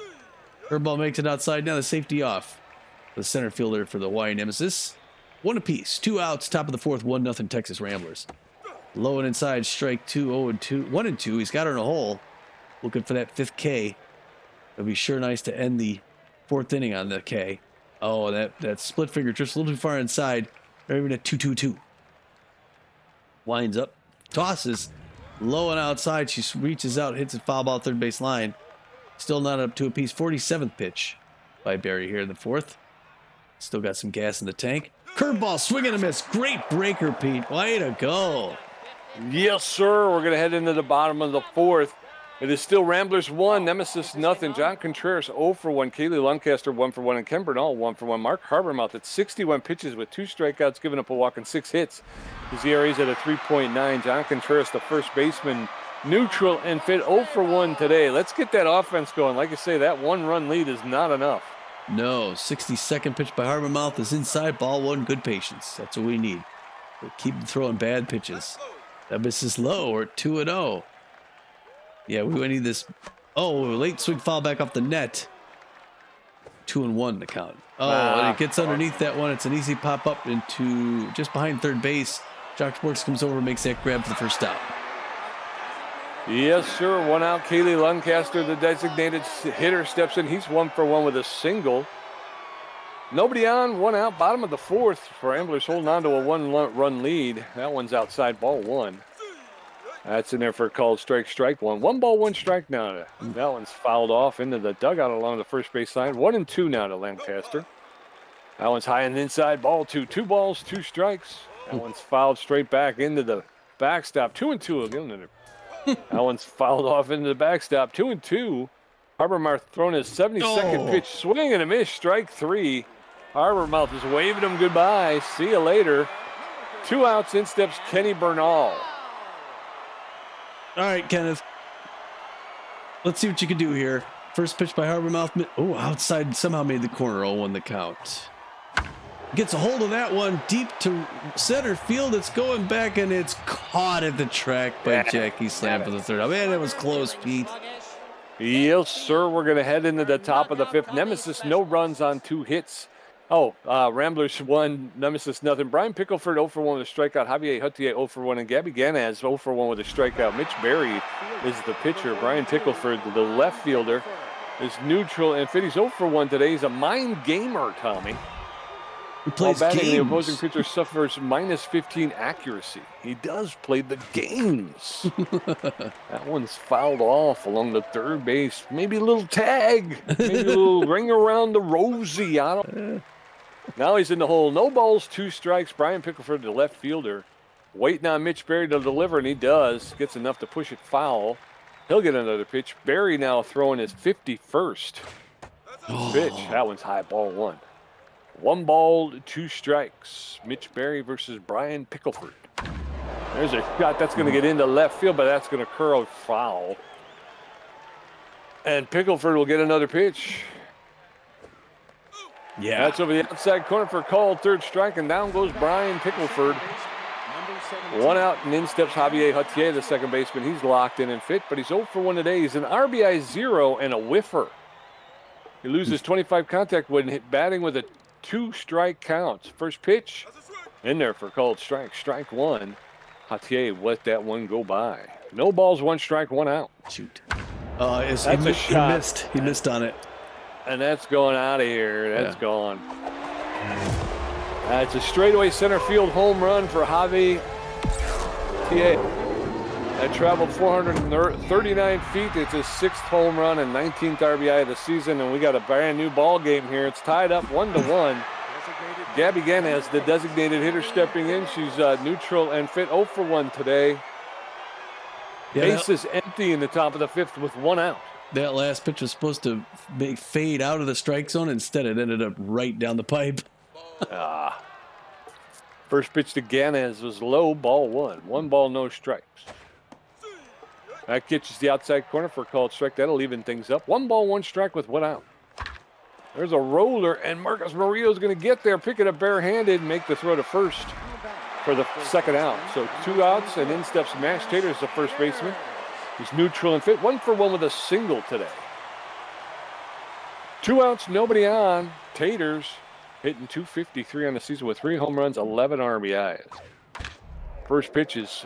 Curveball makes it outside. Now the safety off. The center fielder for the Hawaii Nemesis. 1 apiece. 2 outs. Top of the 4th. 1-0 Texas Ramblers. Low and inside. Strike 2. 0-2. 1-2. He's got her in a hole. Looking for that 5th K. It'll be sure nice to end the 4th inning on the K. Oh, that split finger drifts a little too far inside. They're even at 2-2-2. Winds up. Tosses. Low and outside. She reaches out. Hits a foul ball third base line. Still not up 2 apiece. 47th pitch by Berry here in the 4th. Still got some gas in the tank. Curveball, swing and a miss. Great breaker, Pete. Way to go. Yes, sir. We're going to head into the bottom of the 4th. It is still Ramblers 1, Nemesis nothing. John Contreras 0 for 1. Kaylee Luncaster 1 for 1. And Ken Bernal 1 for 1. Mark Habermouth at 61 pitches with 2 strikeouts, giving up a walk and 6 hits. His ERA is at a 3.9. John Contreras, the first baseman, neutral and fit 0 for 1 today. Let's get that offense going. Like I say, that 1-run lead is not enough. No, 62nd pitch by Habermouth is inside. Ball 1, good patience. That's what we need. We'll keep throwing bad pitches. That miss is low. We're at 2-0. Yeah, we need this. Oh, late swing foul back off the net. 2-1 the count. Oh, and it gets underneath that one. It's an easy pop up into just behind third base. Jock Sporks comes over and makes that grab for the first out. Yes, sir. 1 out. Kaylee Luncaster, the designated hitter, steps in. He's 1 for 1 with a single. Nobody on. 1 out. Bottom of the 4th. Ramblers holding on to a 1-run lead. That one's outside. Ball 1. That's in there for a called strike. Strike 1. 1 ball, 1 strike now. That one's fouled off into the dugout along the first base line. 1-2 now to Lancaster. That one's high and inside. Ball 2. 2 balls, 2 strikes. That one's fouled straight back into the backstop. 2-2 again. That one's fouled off into the backstop. 2-2. Habermouth throwing his 72nd pitch. Swing and a miss. Strike 3. Habermouth is waving him goodbye. See you later. 2 outs. In steps Kenny Bernal. All right, Kenneth. Let's see what you can do here. First pitch by Habermouth. Oh, outside somehow made the corner. 0-1 the count. Gets a hold of that one deep to center field. It's going back, and it's caught at the track by Jackie Slam for the 3rd. Oh, man, that was close, Pete. Yes, sir. We're going to head into the top of the 5th. Nemesis, no runs on 2 hits. Ramblers 1, Nemesis nothing. Brian Pickleford 0 for 1 with a strikeout. Javier Hutier 0 for 1. And Gabby Ganaz 0 for 1 with a strikeout. Mitch Berry is the pitcher. Brian Pickleford, the left fielder, is neutral and fit. He's 0 for 1 today. He's a mind gamer, Tommy. He plays While batting, games. the opposing pitcher suffers -15 accuracy. He does play the games. That one's fouled off along the third base. Maybe a little tag. Maybe a little ring around the rosy. I don't. Now he's in the hole. No balls, 2 strikes. Brian Pickleford, the left fielder, waiting on Mitch Berry to deliver, and he does. Gets enough to push it foul. He'll get another pitch. Berry now throwing his 51st pitch. That one's high. Ball 1. 1 ball, 2 strikes. Mitch Berry versus Brian Pickleford. There's a shot that's going to get into left field, but that's going to curl foul. And Pickleford will get another pitch. Yeah. That's over the outside corner for a called 3rd strike, and down goes Brian Pickleford. 1 out, and in steps Javier Hutier, the second baseman. He's locked in and fit, but he's 0 for 1 today. He's an RBI 0 and a whiffer. He loses 25 contact when batting with a 2-strike count. First pitch in there for called strike. Strike 1. Hutier let that one go by. No balls, 1 strike, 1 out. Shoot. That's a shot. He missed on it. And that's going out of here. That's gone. It's a straightaway center field home run for Javi Hutier. That traveled 439 feet. It's his 6th home run and 19th RBI of the season, and we got a brand new ball game here. It's tied up 1-1. Gabby Ganaz, the designated hitter, stepping in. She's neutral and fit 0 for 1 today. Yeah, Base is empty in the top of the 5th with 1 out. That last pitch was supposed to fade out of the strike zone. Instead, it ended up right down the pipe. First pitch to Ganaz was low, ball 1. 1 ball, no strikes. That catches the outside corner for a called strike. That'll even things up. 1 ball, 1 strike with 1 out. There's a roller, and Marcus Murillo's going to get there, pick it up barehanded, and make the throw to first for the 2nd out. So 2 outs, and in steps Max Tater as the first baseman. He's neutral and fit. 1 for 1 with a single today. 2 outs, nobody on. Taters hitting .253 on the season with 3 home runs, 11 RBIs. First pitch is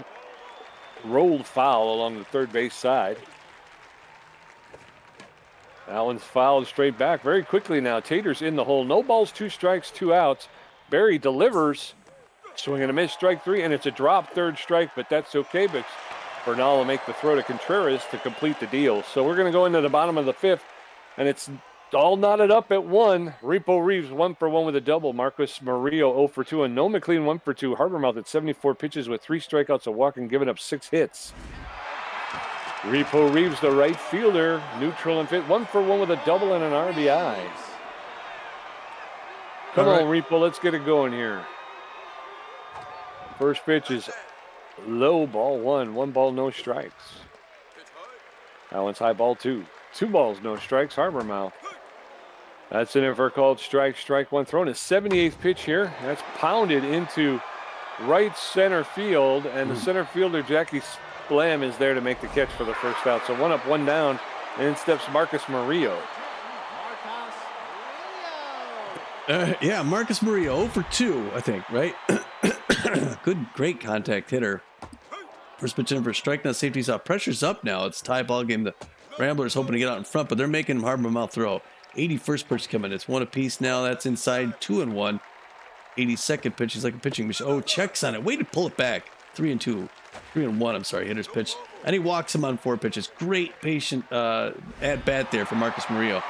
rolled foul along the third base side. That one's fouled straight back very quickly now. Taters in the hole. No balls, 2 strikes, 2 outs. Berry delivers. Swing and a miss, strike 3, and it's a drop, 3rd strike, but that's okay because Bernal will make the throw to Contreras to complete the deal. So we're going to go into the bottom of the 5th, and it's all knotted up at 1. Repo Reeves 1 for 1 with a double. Marcus Murillo 0 for 2, and No McLean 1 for 2. Harbormouth at 74 pitches with 3 strikeouts, a walk, and giving up 6 hits. Repo Reeves, the right fielder, neutral and fit, 1 for 1 with a double and an RBI. Come on, Repo, let's get it going here. First pitch is low, ball 1. 1 ball, no strikes. That one's high, ball 2. 2 balls, no strikes. Harbormouth. That's in there for a called strike. Strike 1 thrown. His 78th pitch here. That's pounded into right center field, and the center fielder Jackie Splam is there to make the catch for the first out. So 1 up, 1 down, and in steps Marcus Murillo. Yeah, Marcus Murillo 0 for 2, I think, right? Great contact hitter. First pitch in for a strike, now safety's off. Pressure's up now. It's a tie ball game. The Ramblers hoping to get out in front, but they're making him Harbormouth throw. 81st pitch coming. It's 1 apiece now. That's inside, 2-1. 82nd pitch. He's like a pitching machine. Oh, checks on it. Way to pull it back. 3-2. 3-1, I'm sorry, hitter's pitch. And he walks him on 4 pitches. Great patient at bat there for Marcus Murillo.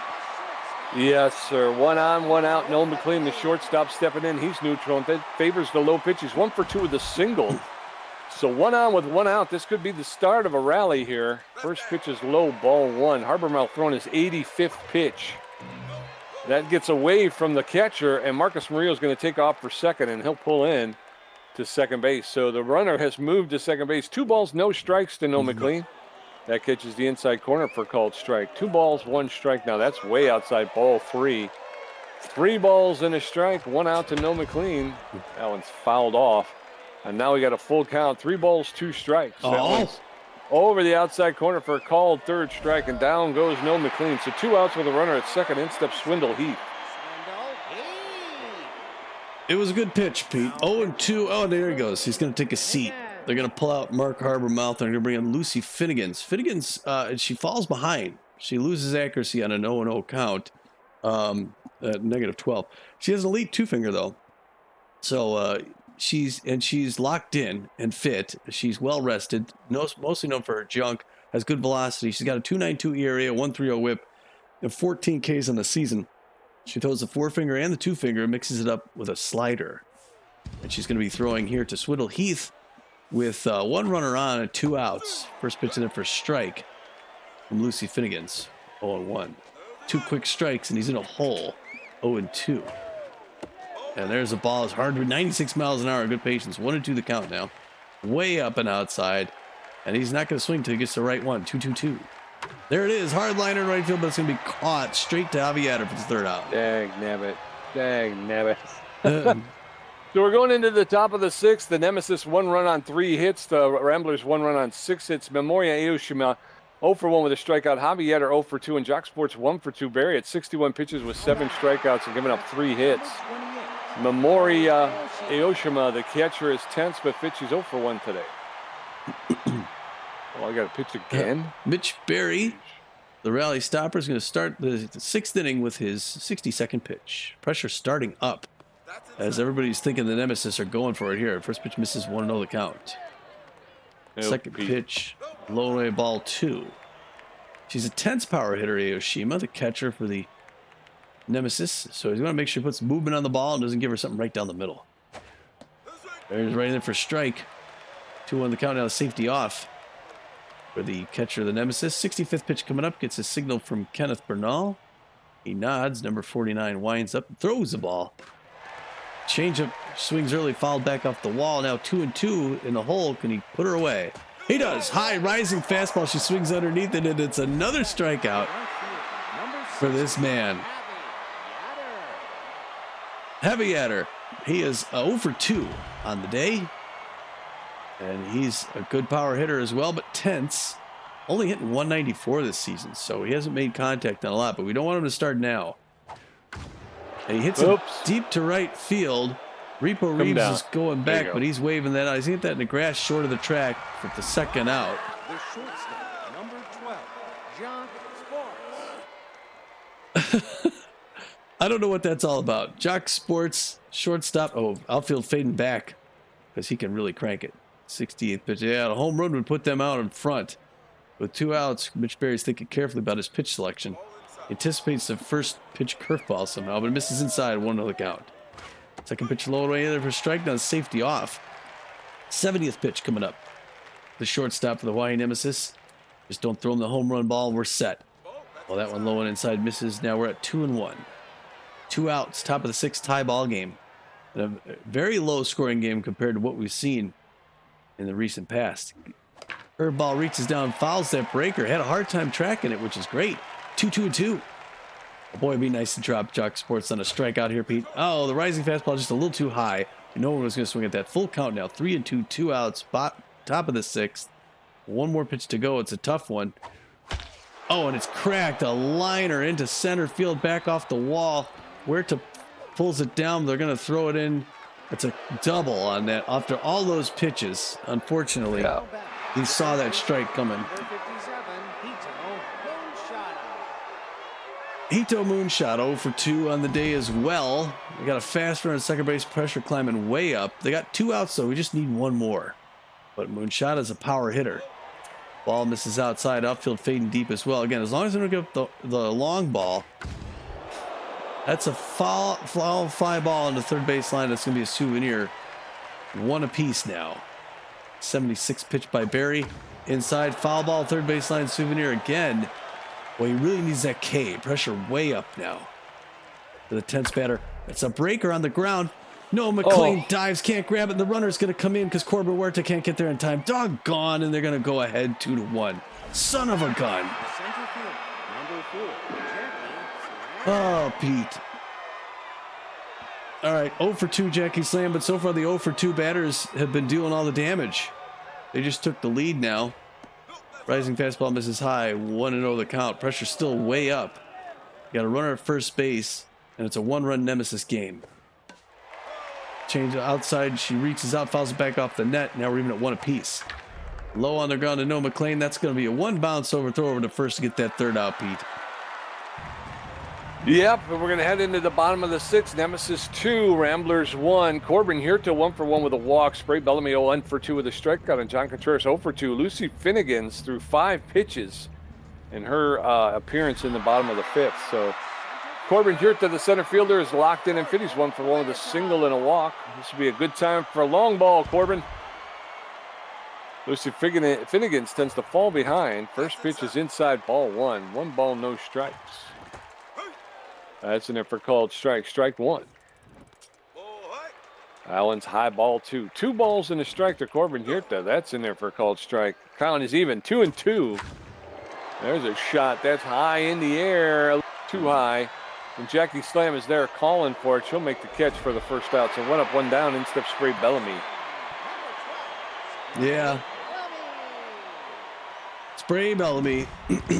Yes, sir. 1 on, 1 out. Noel McLean, the shortstop, stepping in. He's neutral and favors the low pitch. He's 1 for 2 with a single. So 1 on with 1 out. This could be the start of a rally here. First pitch is low, ball 1. Harbormouth throwing his 85th pitch. That gets away from the catcher, and Marcus Murillo is going to take off for second, and he'll pull in to second base. So the runner has moved to second base. 2 balls, no strikes to Noel McLean. That catches the inside corner for a called strike. 2 balls, 1 strike. Now that's way outside, ball 3. 3 balls and a strike, 1 out to Noel McLean. That one's fouled off. And now we got a full count. 3 balls, 2 strikes. That one's over the outside corner for a called 3rd strike, and down goes Noel McLean. So 2 outs with a runner at second. In steps Swindle Heath. It was a good pitch, Pete. 0-2. Oh, there he goes. He's going to take a seat. They're going to pull out Mark Harbormouth. They're going to bring in Lucy Finnegans. She falls behind. She loses accuracy on an 0-0 count. -12. She has an elite 2-finger, though. So she's locked in and fit. She's well rested. Mostly known for her junk. Has good velocity. She's got a 2.92 ERA, a 1.30 whip, and 14 Ks on the season. She throws the 4-finger and the 2-finger, mixes it up with a slider. And she's going to be throwing here to Swindle Heath with 1 runner on and 2 outs. First pitch in for a strike from Lucy Finnegans. 0-1. 2 quick strikes, and he's in a hole. 0-2. And there's a ball. It's hard. 96 miles an hour. Good patience. 1-2 the count now. Way up and outside. And he's not going to swing until he gets the right one. 2-2-2. There it is. Hard liner in right field, but it's going to be caught straight to Aviator for the 3rd out. Dang nabbit. Dang nabbit. So we're going into the top of the 6th. The Nemesis 1 run on 3 hits. The Ramblers 1 run on 6 hits. Memoria Aoshima 0 for 1 with a strikeout. Javier 0 for 2. And Jock Sports 1 for 2. Berry at 61 pitches with 7 strikeouts and giving up 3 hits. Memoria Aoshima, the catcher, is tense but fit. She's 0 for 1 today. Oh, I got to pitch again. Mitch Berry, the rally stopper, is going to start the 6th inning with his 62nd pitch. Pressure starting up as everybody's thinking the Nemesis are going for it here. First pitch misses, 1-0 the count. Second pitch, low away, ball 2. She's a tense power hitter, Aoshima, the catcher for the Nemesis. So he's going to make sure he puts movement on the ball and doesn't give her something right down the middle. There's right in there for strike. 2-1 the count, now safety off for the catcher of the Nemesis. 65th pitch coming up, gets a signal from Kenneth Bernal. He nods, number 49 winds up, throws the ball. Changeup swings early, fouled back off the wall. Now 2-2 in the hole. Can he put her away? He does. High rising fastball. She swings underneath it, and it's another strikeout for this man. Javier. He is 0 for 2 on the day. And he's a good power hitter as well, but tense. only hitting 194 this season, so he hasn't made contact on a lot, but we don't want him to start now. And he hits it deep to right field. Repo Reeves is going back, but he's waving that out. He's hit that in the grass short of the track for the second out. The shortstop, number 12, John Sports. I don't know what that's all about. Jock Sports, shortstop. Oh, outfield fading back because he can really crank it. 68th pitch. Yeah, a home run would put them out in front. With 2 outs, Mitch Berry's thinking carefully about his pitch selection. Anticipates the first pitch curveball somehow, but misses inside, 1-0 count. Second pitch low away there for strike, now safety off. 70th pitch coming up. The shortstop for the Hawaii Nemesis. Just don't throw him the home run ball, and we're set. Well, that one low and inside misses. Now we're at 2-1. 2 outs, top of the 6th, tie ball game. And a very low scoring game compared to what we've seen in the recent past. Curveball reaches down, fouls that breaker. Had a hard time tracking it, which is great. 2-2-2. Oh boy, it'd be nice to drop Jock Sports on a strikeout here, Pete. Oh, the rising fastball just a little too high. No one was going to swing at that. Full count now. 3-2, 2 outs. Top of the 6th. 1 more pitch to go. It's a tough one. Oh, and it's cracked. A liner into center field, back off the wall. Where to pulls it down. They're going to throw it in. It's a double on that. After all those pitches, unfortunately, he saw that strike coming. Hito Moonshot 0 for 2 on the day as well. We got a fast runner at second base, pressure climbing way up. They got 2 outs, though. We just need 1 more. But Moonshot is a power hitter. Ball misses outside, outfield fading deep as well. Again, as long as they don't give up the long ball, that's a foul fly ball on the third base line. That's going to be a souvenir. 1 apiece now. 76 pitch by Berry. Inside, foul ball, third base line, souvenir again. Well, he really needs that K. Pressure way up now. For the 10th batter. It's a breaker on the ground. No, McLean dives, can't grab it. The runner's going to come in because Corbin Huerta can't get there in time. Doggone, and they're going to go ahead 2-1. Son of a gun. Oh, Pete. All right, 0 for 2, Jackie Slam, but so far the 0 for 2 batters have been doing all the damage. They just took the lead now. Rising fastball misses high, 1-0 the count. Pressure still way up. You got a runner at first base, and it's a 1-run Nemesis game. Change outside, she reaches out, fouls it back off the net. Now we're even at 1 apiece. Low on the ground to No McLean. That's going to be a 1 bounce overthrow over to first to get that 3rd out, Pete. Yep, and we're going to head into the bottom of the 6th. Nemesis 2, Ramblers 1. Corbin Huerta 1 for 1 with a walk. Spray Bellamy 0 for 2 with a strikeout. And John Contreras 0 for 2. Lucy Finnegan's threw 5 pitches in her appearance in the bottom of the 5th. So Corbin Huerta, the center fielder, is locked in and fit. He's 1 for 1 with a single and a walk. This will be a good time for a long ball, Corbin. Lucy Finnegan's tends to fall behind. First pitch is inside, ball 1. 1 ball, no strikes. That's in there for called strike. Strike 1. Allen's high ball 2. 2 balls and a strike to Corbin Huerta. That's in there for called strike. Count is even. 2-2. There's a shot. That's high in the air. Too high. And Jackie Slam is there calling for it. She'll make the catch for the first out. So 1 up, 1 down. In steps Spray Bellamy. Yeah. Spray Bellamy,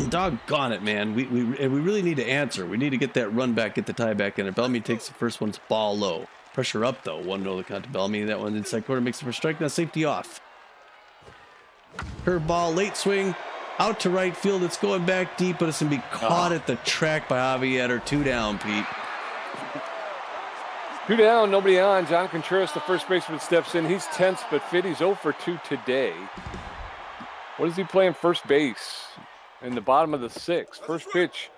doggone it, man. We really need to answer. We need to get that run back, get the tie back in. And Bellamy takes the first one's ball low. Pressure up, though. 1-0 the count to Bellamy. That one inside corner makes the first strike. Now safety off. Curveball, late swing, out to right field. It's going back deep, but it's going to be caught at the track by Javier. 2 down, Pete. 2 down, nobody on. John Contreras, the first baseman, steps in. He's tense but fit. He's 0 for 2 today. What is he playing first base in the bottom of the 6th? First pitch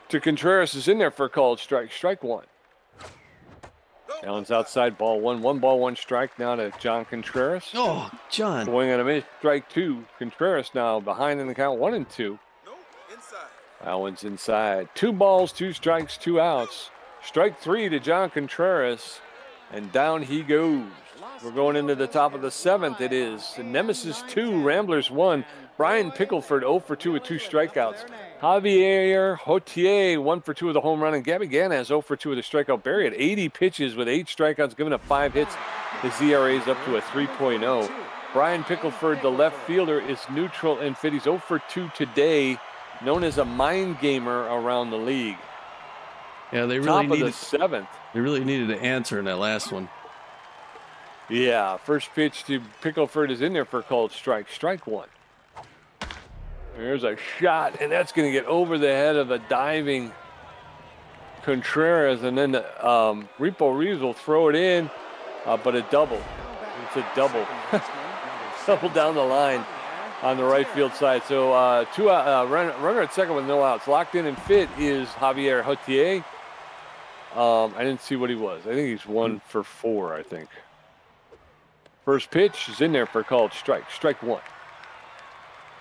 to Contreras is in there for a called strike. Strike 1. Allen's outside, ball 1. 1 ball, 1 strike now to John Contreras. Oh, John. Going on a miss. Strike 2. Contreras now behind in the count 1-2. Allen's inside. 2 balls, 2 strikes, 2 outs. Strike 3 to John Contreras. And down he goes. We're going into the top of the 7th. It is Nemesis 2, Ramblers 1. Brian Pickleford 0 for 2 with 2 strikeouts. Javier Hotier 1 for 2 with a home run. And Gabby Ganaz 0 for 2 with a strikeout. Barry at 80 pitches with 8 strikeouts, giving up 5 hits. His ERA is up to a 3.0. Brian Pickleford, the left fielder, is neutral and fit. He's 0 for 2 today, known as a mind gamer around the league. Yeah, they really Top of needed the 7th. They really needed an answer in that last one. Yeah, first pitch to Pickleford is in there for a called strike. Strike 1. There's a shot, and that's going to get over the head of a diving Contreras, and then Repo Reeves will throw it in, but a double. It's a double. Double down the line on the right field side. So runner at second with no outs. Locked in and fit is Javier Hotier. I didn't see what he was. I think he's 1 for 4, I think. First pitch is in there for a called strike. Strike 1.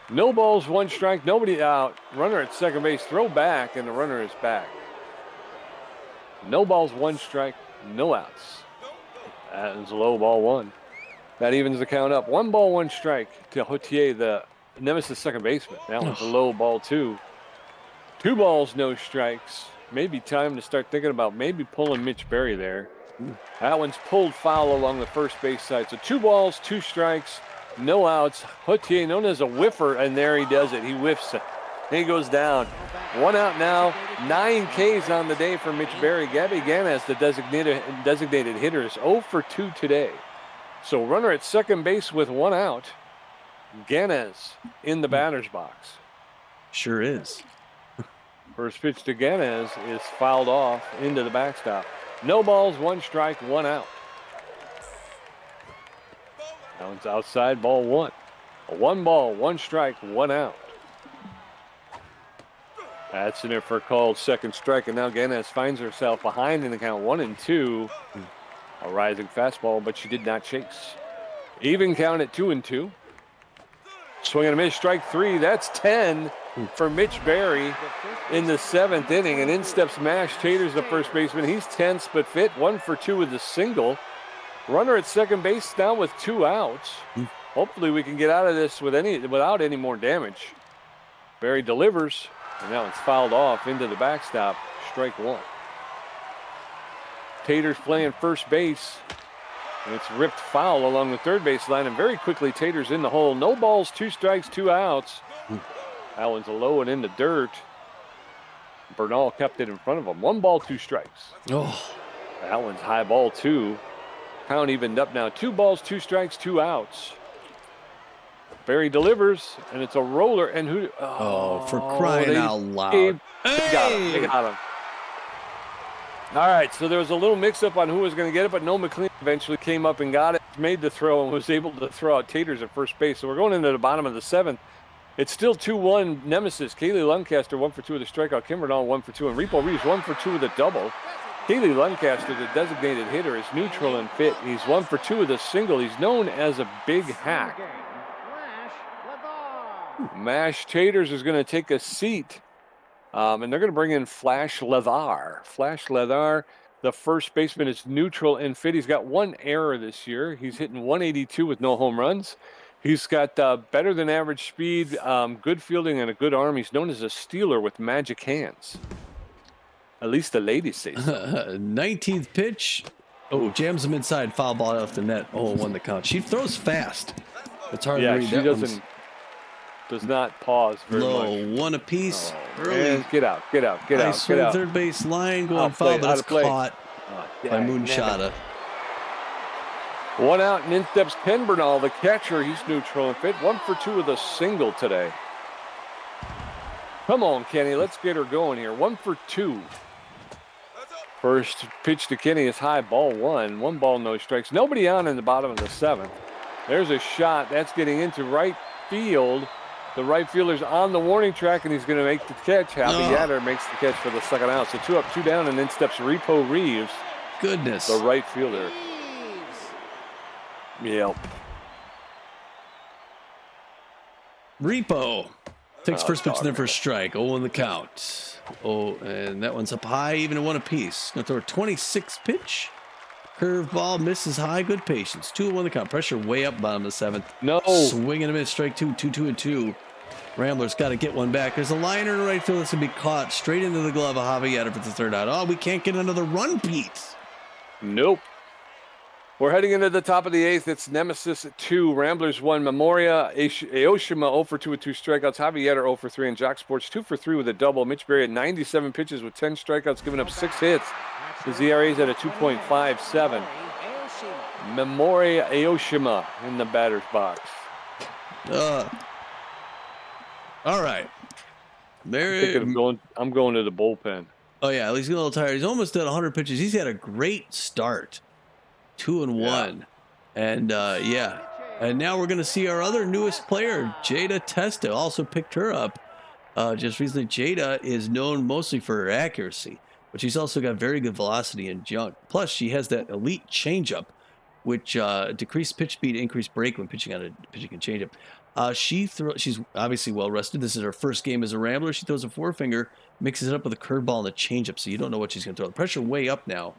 No balls, 1 strike, nobody out. Runner at second base, throw back, and the runner is back. No balls, 1 strike, no outs. That is a low, ball 1. That evens the count up. 1 ball, 1 strike to Hotier, the Nemesis second baseman. That one's a low, ball 2. 2 balls, no strikes. Maybe time to start thinking about maybe pulling Mitch Berry there. That one's pulled foul along the first base side. So 2 balls, 2 strikes, no outs. Hotier, known as a whiffer, and there he does it. He whiffs it. He goes down. 1 out now. 9 Ks on the day for Mitch Berry. Gabby Ganes, the designated hitter, is 0 for 2 today. So runner at second base with 1 out. Ganes in the batter's box. Sure is. First pitch to Ganes is fouled off into the backstop. No balls, 1 strike, 1 out. That one's outside, ball 1. 1 ball, 1 strike, 1 out. That's in there for a called second strike, and now Ganes finds herself behind in the count 1-2. A rising fastball, but she did not chase. Even count at 2-2. Swing and a miss, strike 3. That's 10 for Mitch Berry in the 7th inning. And in steps Mash Taters, the first baseman. He's tense but fit. 1 for 2 with a single. Runner at second base now with 2 outs. Hopefully we can get out of this without any more damage. Berry delivers, and now it's fouled off into the backstop. Strike 1. Taters playing first base. And it's ripped foul along the third base line, and very quickly Taters in the hole. No balls, 2 strikes, 2 outs. That one's a low and in the dirt. Bernal kept it in front of him. 1 ball, 2 strikes. Oh, That one's high, ball 2. Count evened up now. 2 balls, 2 strikes, 2 outs. Berry delivers, and it's a roller. And who? oh, for crying out loud! They got him. They got him. All right, so there was a little mix-up on who was going to get it, but Noel McLean eventually came up and got it, made the throw, and was able to throw out Taters at first base. So we're going into the bottom of the 7th. It's still 2-1 Nemesis. Kaylee Luncaster 1 for 2 with a strikeout. Kim Bernal 1 for 2, and Repo Reeves 1 for 2 with a double. Kaylee Luncaster, the designated hitter, is neutral and fit. He's 1 for 2 with a single. He's known as a big hack. Mash Taters is going to take a seat. And they're going to bring in Flash Leather. Flash Leather, the first baseman, is neutral and fit. He's got 1 error this year. He's hitting 182 with no home runs. He's got better than average speed, good fielding, and a good arm. He's known as a stealer with magic hands. At least the ladies say so. 19th pitch. Oh, jams him inside. Foul ball off the net. Oh, 1 the count. She throws fast. It's hard to read. She does not pause very low. much. 1 apiece. Early. Get out. Nice Get out. third base line going foul, but it's caught by Moonshada. 1 out, and in steps Ken Bernal, the catcher. He's neutral and fit. 1 for 2 with a single today. Come on, Kenny. Let's get her going here. 1 for 2. First pitch to Kenny is high, ball 1. 1 ball, no strikes. Nobody on in the bottom of the 7th. There's a shot. That's getting into right field. The right fielder's on the warning track, and he's going to make the catch. Happy Yatter makes the catch for the 2nd out. So 2 up, 2 down, and then steps Repo Reeves. Goodness. The right fielder. Yep. Repo takes first pitch in there for a strike. 0 in the count. Oh, and that one's up high, even at 1 apiece. Going to throw a 26 pitch. Curveball misses high. Good patience. 2-1 the count. Pressure way up bottom of the 7th. No. Swing and a miss. Strike 2. 2-2-2. Ramblers got to get one back. There's a liner in the right field that's going to be caught straight into the glove of Javier for the 3rd out. Oh, we can't get another run, Pete. Nope. We're heading into the top of the 8th. It's Nemesis 2, Ramblers 1, Memoria, Aoshima 0 for 2 with 2 strikeouts, Javier 0 for 3, and Jock Sports 2 for 3 with a double. Mitch Berry at 97 pitches with 10 strikeouts, giving up 6 hits. His ERA is at a 2.57. Memoria Aoshima in the batter's box. All right. I'm going to the bullpen. Oh, yeah, he's a little tired. He's almost at 100 pitches. He's had a great start. 2-1. And, yeah. And now we're going to see our other newest player, Jada Testa. Also picked her up just recently. Jada is known mostly for her accuracy, but she's also got very good velocity and junk. Plus, she has that elite changeup, which decreased pitch speed, increased break when pitching a changeup. She's obviously well rested. This is her first game as a Rambler. She throws a forefinger, mixes it up with a curveball and a changeup, so you don't know what she's going to throw. The pressure way up now.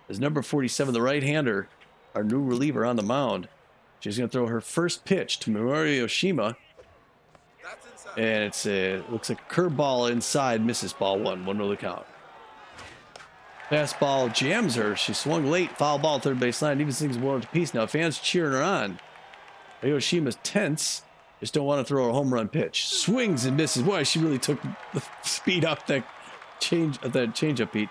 As number 47, the right-hander, our new reliever on the mound. She's going to throw her first pitch to Memoria Aoshima. And it looks like a curveball inside, misses ball 1, 1-0 the count. Fastball jams her. She swung late, foul ball, third base line. Even things one to piece now. Fans cheering her on. Aoshima's tense. Just don't want to throw a home run pitch. Swings and misses. Boy, she really took the speed off that changeup beat.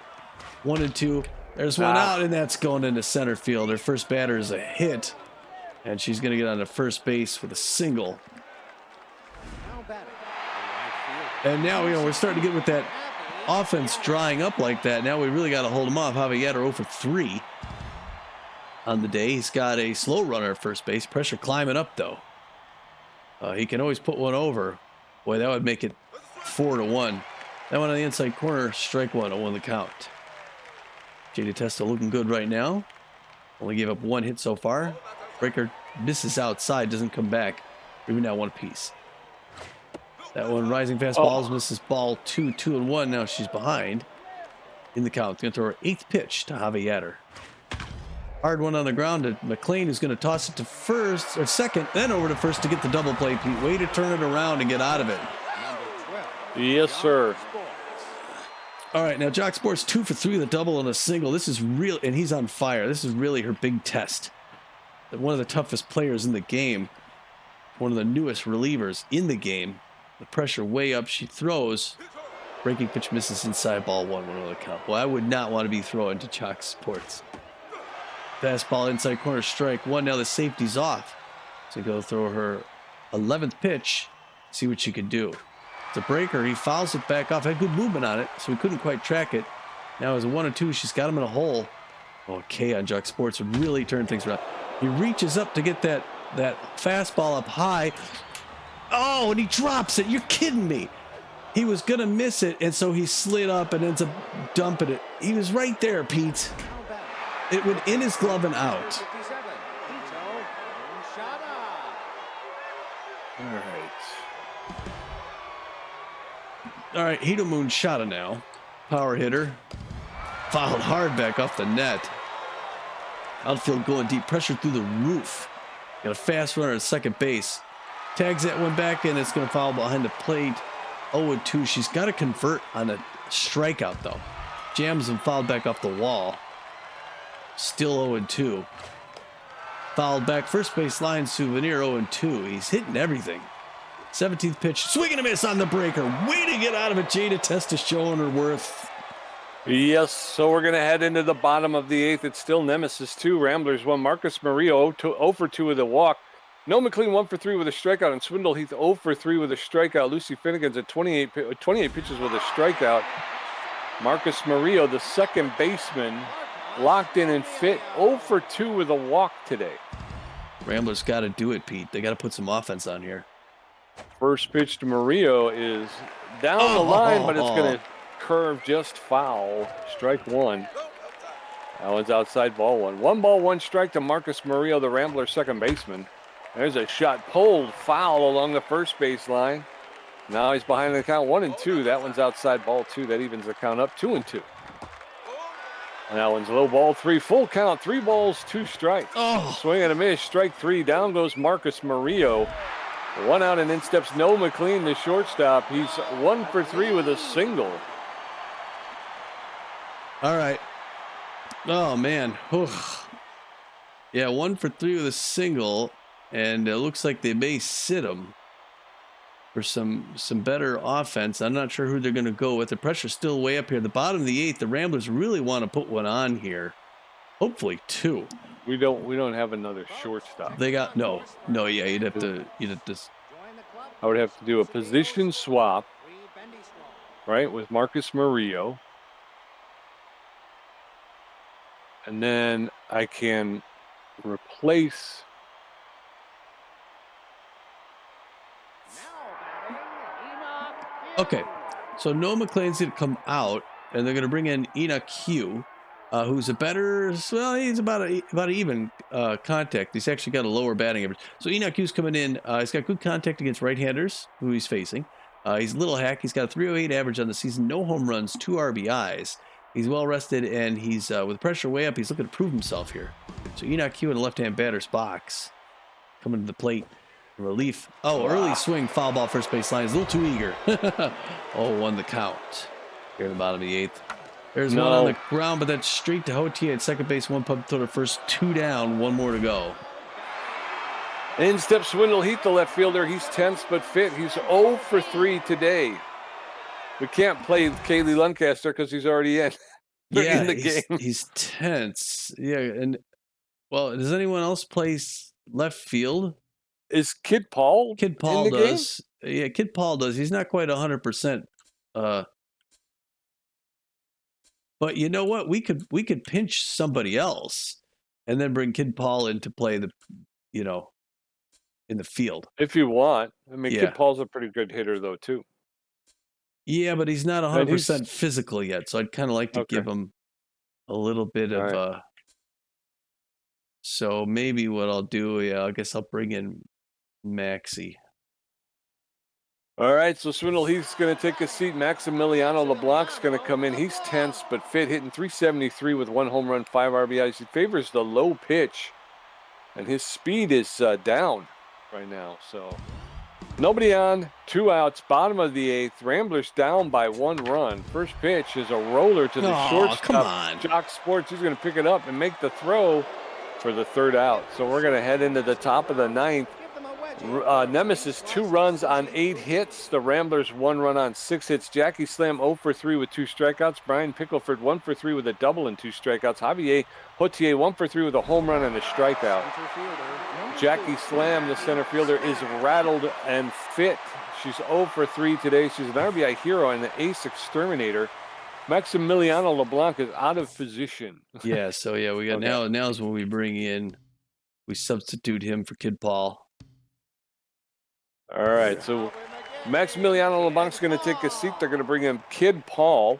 1-2. There's one out, and that's going into center field. Her first batter is a hit, and she's going to get on to first base with a single. And now, we're starting to get with that offense drying up like that. Now we really got to hold him off. Javier 0 for 3 on the day. He's got a slow runner at first base. Pressure climbing up, though. He can always put one over. Boy, that would make it 4-1. That one on the inside corner, strike 1, 0 the count. Jada Testa looking good right now. Only gave up 1 hit so far. Breaker misses outside, doesn't come back. Even now 1 apiece. That one rising fastballs, misses ball 2, 2-1. Now she's behind in the count. Going to throw her 8th pitch to Javier. Hard one on the ground to McLean, who's going to toss it to first or second, then over to first to get the double play. Pete, way to turn it around and get out of it. Yes, sir. All right, now Jock Sports 2 for 3 with a double and a single. This is real, and he's on fire. This is really her big test. One of the toughest players in the game, one of the newest relievers in the game. The pressure way up. She throws. Breaking pitch misses inside ball 1, 1-0 the count. Well, I would not want to be throwing to Jock Sports. Fastball inside corner, strike 1. Now the safety's off. So go throw her 11th pitch. See what she can do. The breaker, he fouls it back off. Had good movement on it, so we couldn't quite track it. Now as a 1-2, she's got him in a hole. Okay, on Jock Sports would really turn things around. He reaches up to get that fastball up high. Oh, and he drops it. You're kidding me. He was going to miss it, and so he slid up and ends up dumping it. He was right there, Pete. It went in his glove and out. All right, Hito Moonshada now. Power hitter. Fouled hard back off the net. Outfield going deep. Pressure through the roof. Got a fast runner at second base. Tags that one back in. It's going to foul behind the plate. 0-2. She's got to convert on a strikeout, though. Jams and fouled back off the wall. Still 0-2. Fouled back first base line. Souvenir 0-2. He's hitting everything. 17th pitch. Swing and a miss on the breaker. Way to get out of it. Jada Testa showing her worth. Yes, so we're going to head into the bottom of the 8th. It's still Nemesis 2, Ramblers 1. Marcus Murillo 0 for 2 with a walk. No McLean 1 for 3 with a strikeout. And Swindle Heath 0 for 3 with a strikeout. Lucy Finnegan's at 28 pitches with a strikeout. Marcus Murillo, the second baseman, locked in and fit, 0 for 2 with a walk today. Ramblers got to do it, Pete. They got to put some offense on here. First pitch to Murillo is down the line, but it's going to curve just foul. Strike 1. That one's outside ball 1. 1 ball, 1 strike to Marcus Murillo, the Rambler second baseman. There's a shot pulled foul along the first base line. Now he's behind the count 1-2. That one's outside ball 2. That evens the count up 2-2. And that one's low ball 3. Full count. 3 balls, 2 strikes. Swing and a miss. Strike 3. Down goes Marcus Murillo. 1 out and in steps Noah McLean, the shortstop. He's 1 for 3 with a single. All right. Oh, man. Yeah, 1 for 3 with a single, and it looks like they may sit him for some better offense. I'm not sure who they're going to go with. The pressure's still way up here. The bottom of the 8th, the Ramblers really want to put one on here. Hopefully 2. We don't have another shortstop. They got no. Yeah, you'd have to. I would have to do a position swap, right, with Marcus Murillo, and then I can replace. Okay, so Noah McLean's going to come out, and they're going to bring in Enoch Hugh, who's a better. Well, he's about even contact. He's actually got a lower batting average. So Enoch Hugh's coming in. He's got good contact against right-handers, who he's facing. He's a little hack. He's got a 308 average on the season, no home runs, 2 RBIs. He's well rested, and he's with pressure way up. He's looking to prove himself here. So Enoch Hugh in the left-hand batter's box, coming to the plate. Relief. Oh, early swing, foul ball, first base line. He's a little too eager. 0-1 the count. Here in the bottom of the 8th. There's one on the ground, but that's straight to Hotier at second base. 1 pump to the first, 2 down, 1 more to go. In steps Swindle Heath, the left fielder. He's tense but fit. He's 0 for 3 today. We can't play Kaylee Luncaster because he's already in. In the game. He's tense. Yeah, and well, does anyone else play left field? Is Kid Paul? Kid Paul in the does. Game? Yeah, Kid Paul does. He's not quite 100%. But you know what? We could pinch somebody else, and then bring Kid Paul in to play in the field. If you want. I mean, Kid Paul's a pretty good hitter though too. Yeah, but he's not 100% physical yet, so I'd kind of like to give him a little bit of. So maybe what I'll do, I guess I'll bring in Maxie. All right, so Swindle Heath's going to take a seat. Maximiliano LeBlanc's going to come in. He's tense but fit, hitting .373 with 1 home run, 5 RBIs. He favors the low pitch, and his speed is down right now. So nobody on, 2 outs, bottom of the 8th. Ramblers down by 1 run. First pitch is a roller to the shortstop. Come on. Jock Sports, he's going to pick it up and make the throw for the 3rd out. So we're going to head into the top of the 9th. Nemesis 2 runs on 8 hits. The Ramblers 1 run on 6 hits. Jackie Slam 0 for 3 with 2 strikeouts. Brian Pickleford 1 for 3 with a double and 2 strikeouts. Javier Hotier 1 for 3 with a home run and a strikeout. Jackie Slam, the center fielder, is rattled and fit. She's 0 for 3 today. She's an RBI hero and an ace exterminator. Maximiliano LeBlanc is out of position. Yeah, so we got now is when we bring in, we substitute him for Kid Paul. All right, so Maximiliano LeBlanc's going to take a seat. They're going to bring in Kid Paul.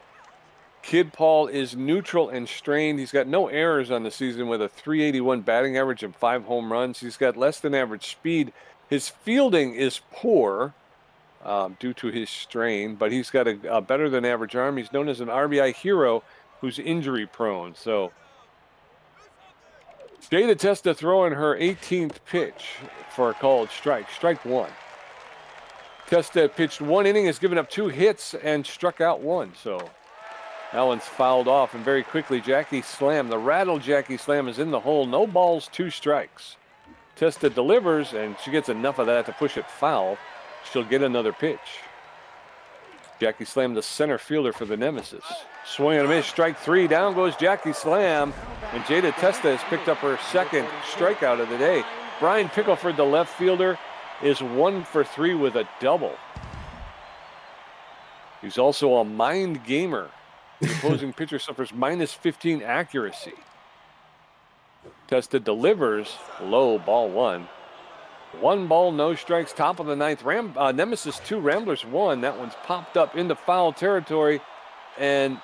Kid Paul is neutral and strained. He's got no errors on the season with a .381 batting average and 5 home runs. He's got less than average speed. His fielding is poor due to his strain, but he's got a better than average arm. He's known as an RBI hero who's injury prone. So Jada Testa throwing her 18th pitch for a called strike. Strike 1. Testa pitched 1 inning, has given up 2 hits, and struck out 1. So that one's fouled off, and very quickly, Jackie Slam, the rattled Jackie Slam, is in the hole. No balls, 2 strikes. Testa delivers, and she gets enough of that to push it foul. She'll get another pitch. Jackie Slam, the center fielder for the Nemesis. Swing and a miss, strike 3. Down goes Jackie Slam, and Jada Testa has picked up her 2nd strikeout of the day. Brian Pickleford, the left fielder, is 1 for 3 with a double. He's also a mind gamer. The opposing pitcher suffers -15 accuracy. Testa delivers low, ball 1. 1 ball, no strikes, top of the 9th. Nemesis 2, Ramblers 1. That one's popped up into foul territory, and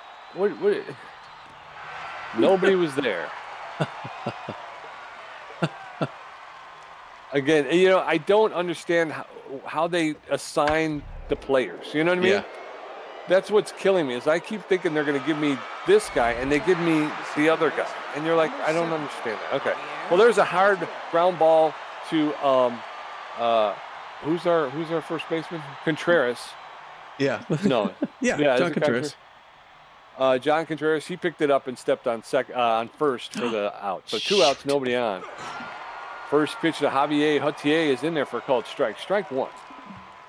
nobody was there. Again, I don't understand how they assign the players. You know what I mean? Yeah. That's what's killing me, is I keep thinking they're going to give me this guy, and they give me the other guy. And you're like, I don't understand that. Okay. Well, there's a hard ground ball to who's our first baseman? Contreras. Yeah. No. yeah, John Contreras. John Contreras, he picked it up and stepped on first for the out. So 2 outs, nobody on. First pitch to Javier Hutier is in there for a called strike. Strike 1.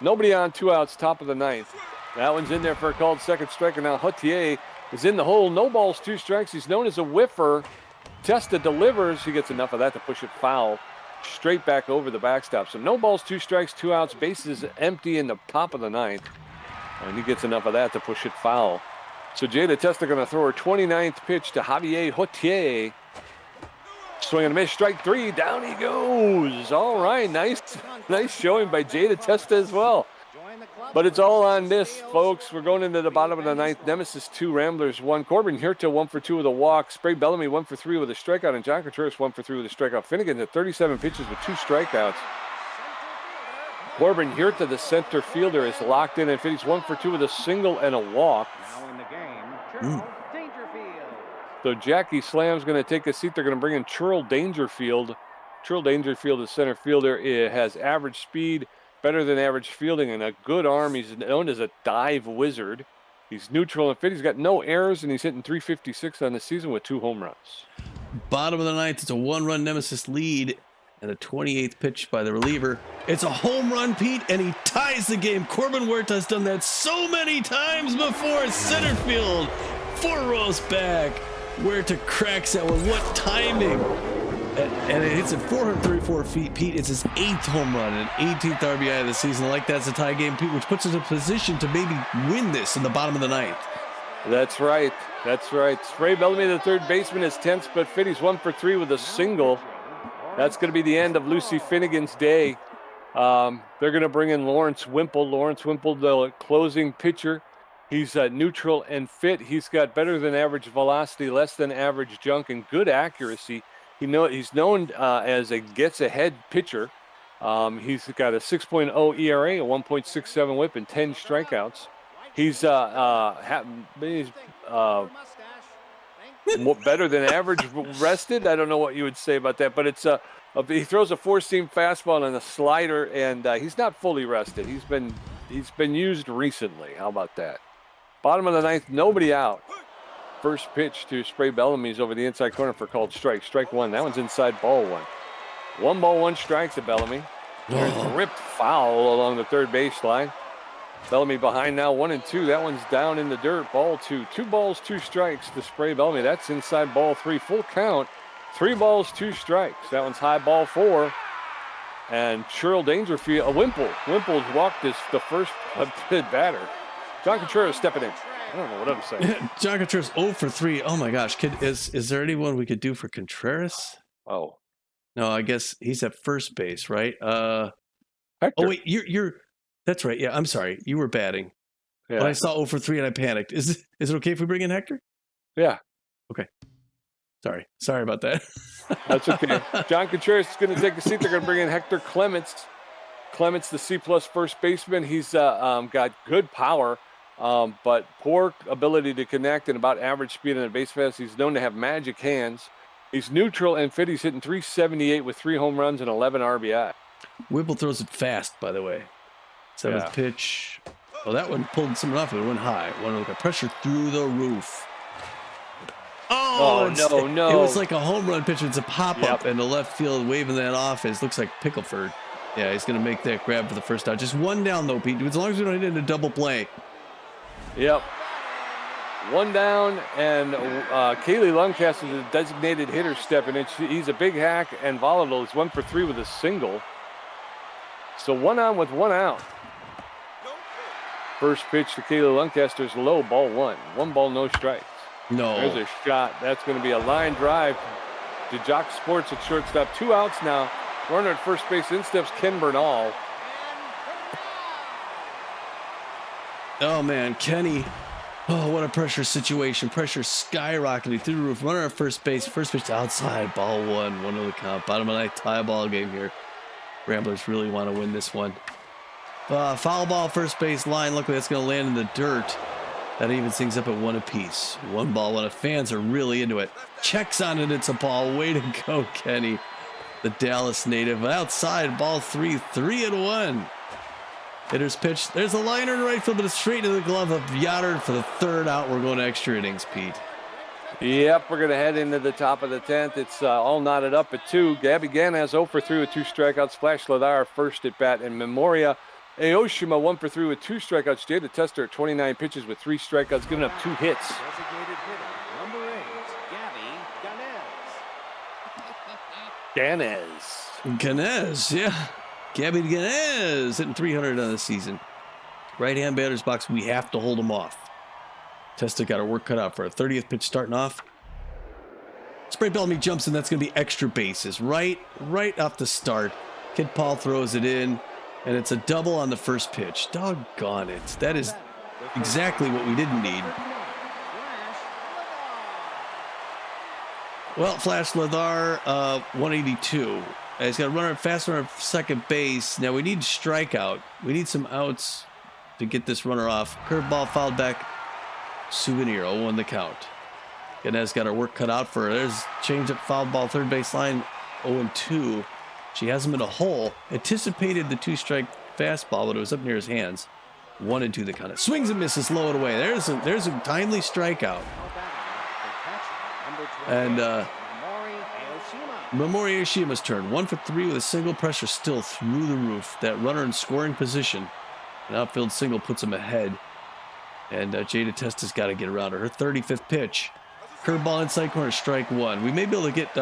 Nobody on, 2 outs, top of the 9th. That one's in there for a called second strike, and now Hutier is in the hole. No balls, 2 strikes. He's known as a whiffer. Testa delivers. He gets enough of that to push it foul. Straight back over the backstop. So no balls, 2 strikes, 2 outs. Bases empty in the top of the 9th. And he gets enough of that to push it foul. So Jada Testa going to throw her 29th pitch to Javier Hutier. Swing and a miss, strike 3. Down he goes. All right, nice showing by Jada Testa as well. But it's all on this, folks. We're going into the bottom of the 9th. Nemesis 2, Ramblers 1. Corbin Hirta 1 for 2 with a walk. Spray Bellamy 1 for 3 with a strikeout. And John Contreras 1 for 3 with a strikeout. Finnegan at 37 pitches with 2 strikeouts. Corbin Hirta, the center fielder, is locked in, and he's 1 for 2 with a single and a walk. Now in the game, Charles Dangerfield. So Jackie Slam's going to take a seat. They're going to bring in Churl Dangerfield. Churl Dangerfield, the center fielder, has average speed, better than average fielding, and a good arm. He's known as a dive wizard. He's neutral and fit. He's got no errors, and he's hitting .356 on the season with 2 home runs. Bottom of the 9th, it's a 1-run Nemesis lead, and a 28th pitch by the reliever. It's a home run, Pete, and he ties the game. Corbin Huerta's done that so many times before. Center field, 4 rows back. Huerta cracks that one. What timing! And it hits at 434 feet, Pete. It's his 8th home run and 18th RBI of the season. Like that's a tie game, Pete, which puts us in a position to maybe win this in the bottom of the 9th. That's right. Spray Bellamy, the third baseman, is tense but fit. He's 1 for 3 with a single. That's going to be the end of Lucy Finnegan's day. They're going to bring in Lawrence Wimple. Lawrence Wimple, the closing pitcher. He's neutral and fit. He's got better than average velocity, less than average junk, and good accuracy. He's known as a gets-ahead pitcher. He's got a 6.0 ERA, a 1.67 whip, and 10 strikeouts. He's better than average rested. I don't know what you would say about that, but it's he throws a 4-seam fastball and a slider, and he's not fully rested. He's been used recently. How about that? Bottom of the 9th, nobody out. First pitch to Spray Bellamy's over the inside corner for called strike. Strike 1. That one's inside, ball 1. 1 ball, 1 strike to Bellamy. There's a ripped foul along the third baseline. Bellamy behind now, 1 and 2. That one's down in the dirt. Ball 2. 2 balls, 2 strikes to Spray Bellamy. That's inside, ball 3. Full count. 3 balls, 2 strikes. That one's high, ball 4. And Churl Dangerfield, Wimple's walked the first batter. John Contreras stepping in. I don't know what I'm saying. John Contreras 0 for 3. Oh my gosh. Is there anyone we could do for Contreras? Oh. No, I guess he's at first base, right? Hector. Oh wait, you're that's right. Yeah, I'm sorry. You were batting. Yeah. But I saw 0 for 3 and I panicked. Is it okay if we bring in Hector? Yeah. Okay. Sorry about that. That's okay. John Contreras is going to take a seat. They're going to bring in Hector Clements. Clements, the C+ first baseman. He's got good power. But poor ability to connect and about average speed on the base paths. He's known to have magic hands. He's neutral and fit. He's hitting .378 with 3 home runs and 11 RBI. Whipple throws it fast, by the way. 7th pitch. Oh, that one pulled someone off. It went high. One with the pressure through the roof. Oh, no. It was like a home run pitch. It's a pop-up, and the left field waving that off. It looks like Pickleford. Yeah, he's going to make that grab for the first out. Just 1 down, though, Pete. As long as we don't hit into double play. Yep. 1 down, and Kaylee Luncaster, the designated hitter, stepping in. He's a big hack and volatile. He's 1 for 3 with a single. So 1 on with 1 out. First pitch to Kaylee Luncaster's low, ball 1. 1 ball, no strikes. No. There's a shot. That's going to be a line drive to Jock Sports at shortstop. 2 outs now. Runner at first base. In steps Ken Bernal. Oh, man. Kenny. Oh, what a pressure situation. Pressure skyrocketing through the roof. Runner at first base. First pitch to outside. Ball 1. 1 to the count. Bottom of the 9th. Tie ball game here. Ramblers really want to win this one. Foul ball first base line. Luckily, that's going to land in the dirt. That evens things up at 1 apiece. 1 ball. When the fans are really into it. Checks on it. It's a ball. Way to go, Kenny. The Dallas native. Outside. Ball 3. 3 and 1. Hitter's pitch. There's a liner in right field, but it's straight into the glove of Yoder for the third out. We're going to extra innings, Pete. Yep, we're going to head into the top of the 10th. It's all knotted up at 2. Gabby Ganaz 0 for 3 with 2 strikeouts. Flash Ladar first at bat, and Memoria Aoshima 1 for 3 with 2 strikeouts. Jada Tester at 29 pitches with 3 strikeouts, giving up 2 hits. Designated hitter, number 8, Gabby Ganez. Ganez, yeah. Gabby Ganez hitting 300 on the season. Right-hand batter's box, we have to hold him off. Testa got her work cut out for a 30th pitch starting off. Spray Bellamy jumps in. That's going to be extra bases. Right off the start. Kid Paul throws it in, and it's a double on the first pitch. Doggone it. That is exactly what we didn't need. Well, Flash Ladar, 182. He's got a runner faster on second base. Now we need strikeout. We need some outs to get this runner off. Curveball fouled back. Souvenir, 0-1 the count. Ganez got her work cut out for her. There's change-up foul ball, third base line, 0-2. She has him in a hole. Anticipated the 2-strike fastball, but it was up near his hands. 1-2 the count. Swings and misses, low it away. There's a timely strikeout. And Memori Aoshima's turn. 1 for 3 with a single, pressure still through the roof. That runner in scoring position. An outfield single puts him ahead. And Jada Testa's got to get around her. Her 35th pitch. Curveball inside corner, strike 1. We may be able to get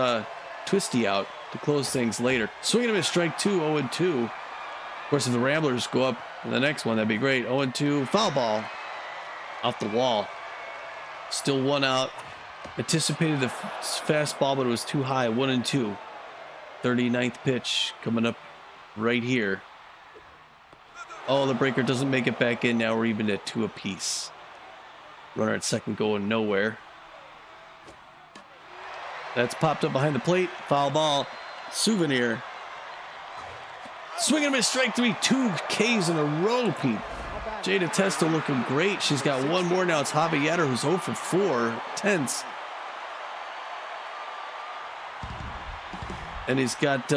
Twisty out to close things later. Swinging him at strike 2, 0-2. Of course, if the Ramblers go up in the next one, that'd be great. 0-2, foul ball. Off the wall. Still 1 out. Anticipated the fastball, but it was too high. 1-2. 39th pitch coming up right here. Oh, the breaker doesn't make it back in. Now we're even at 2 apiece. Runner at second going nowhere. That's popped up behind the plate. Foul ball. Souvenir. Swinging him at strike 3. 2 Ks in a row, Pete. Jada Testa looking great. She's got 1 more now. It's Javi Yetter who's 0 for 4. Tense. And he's got,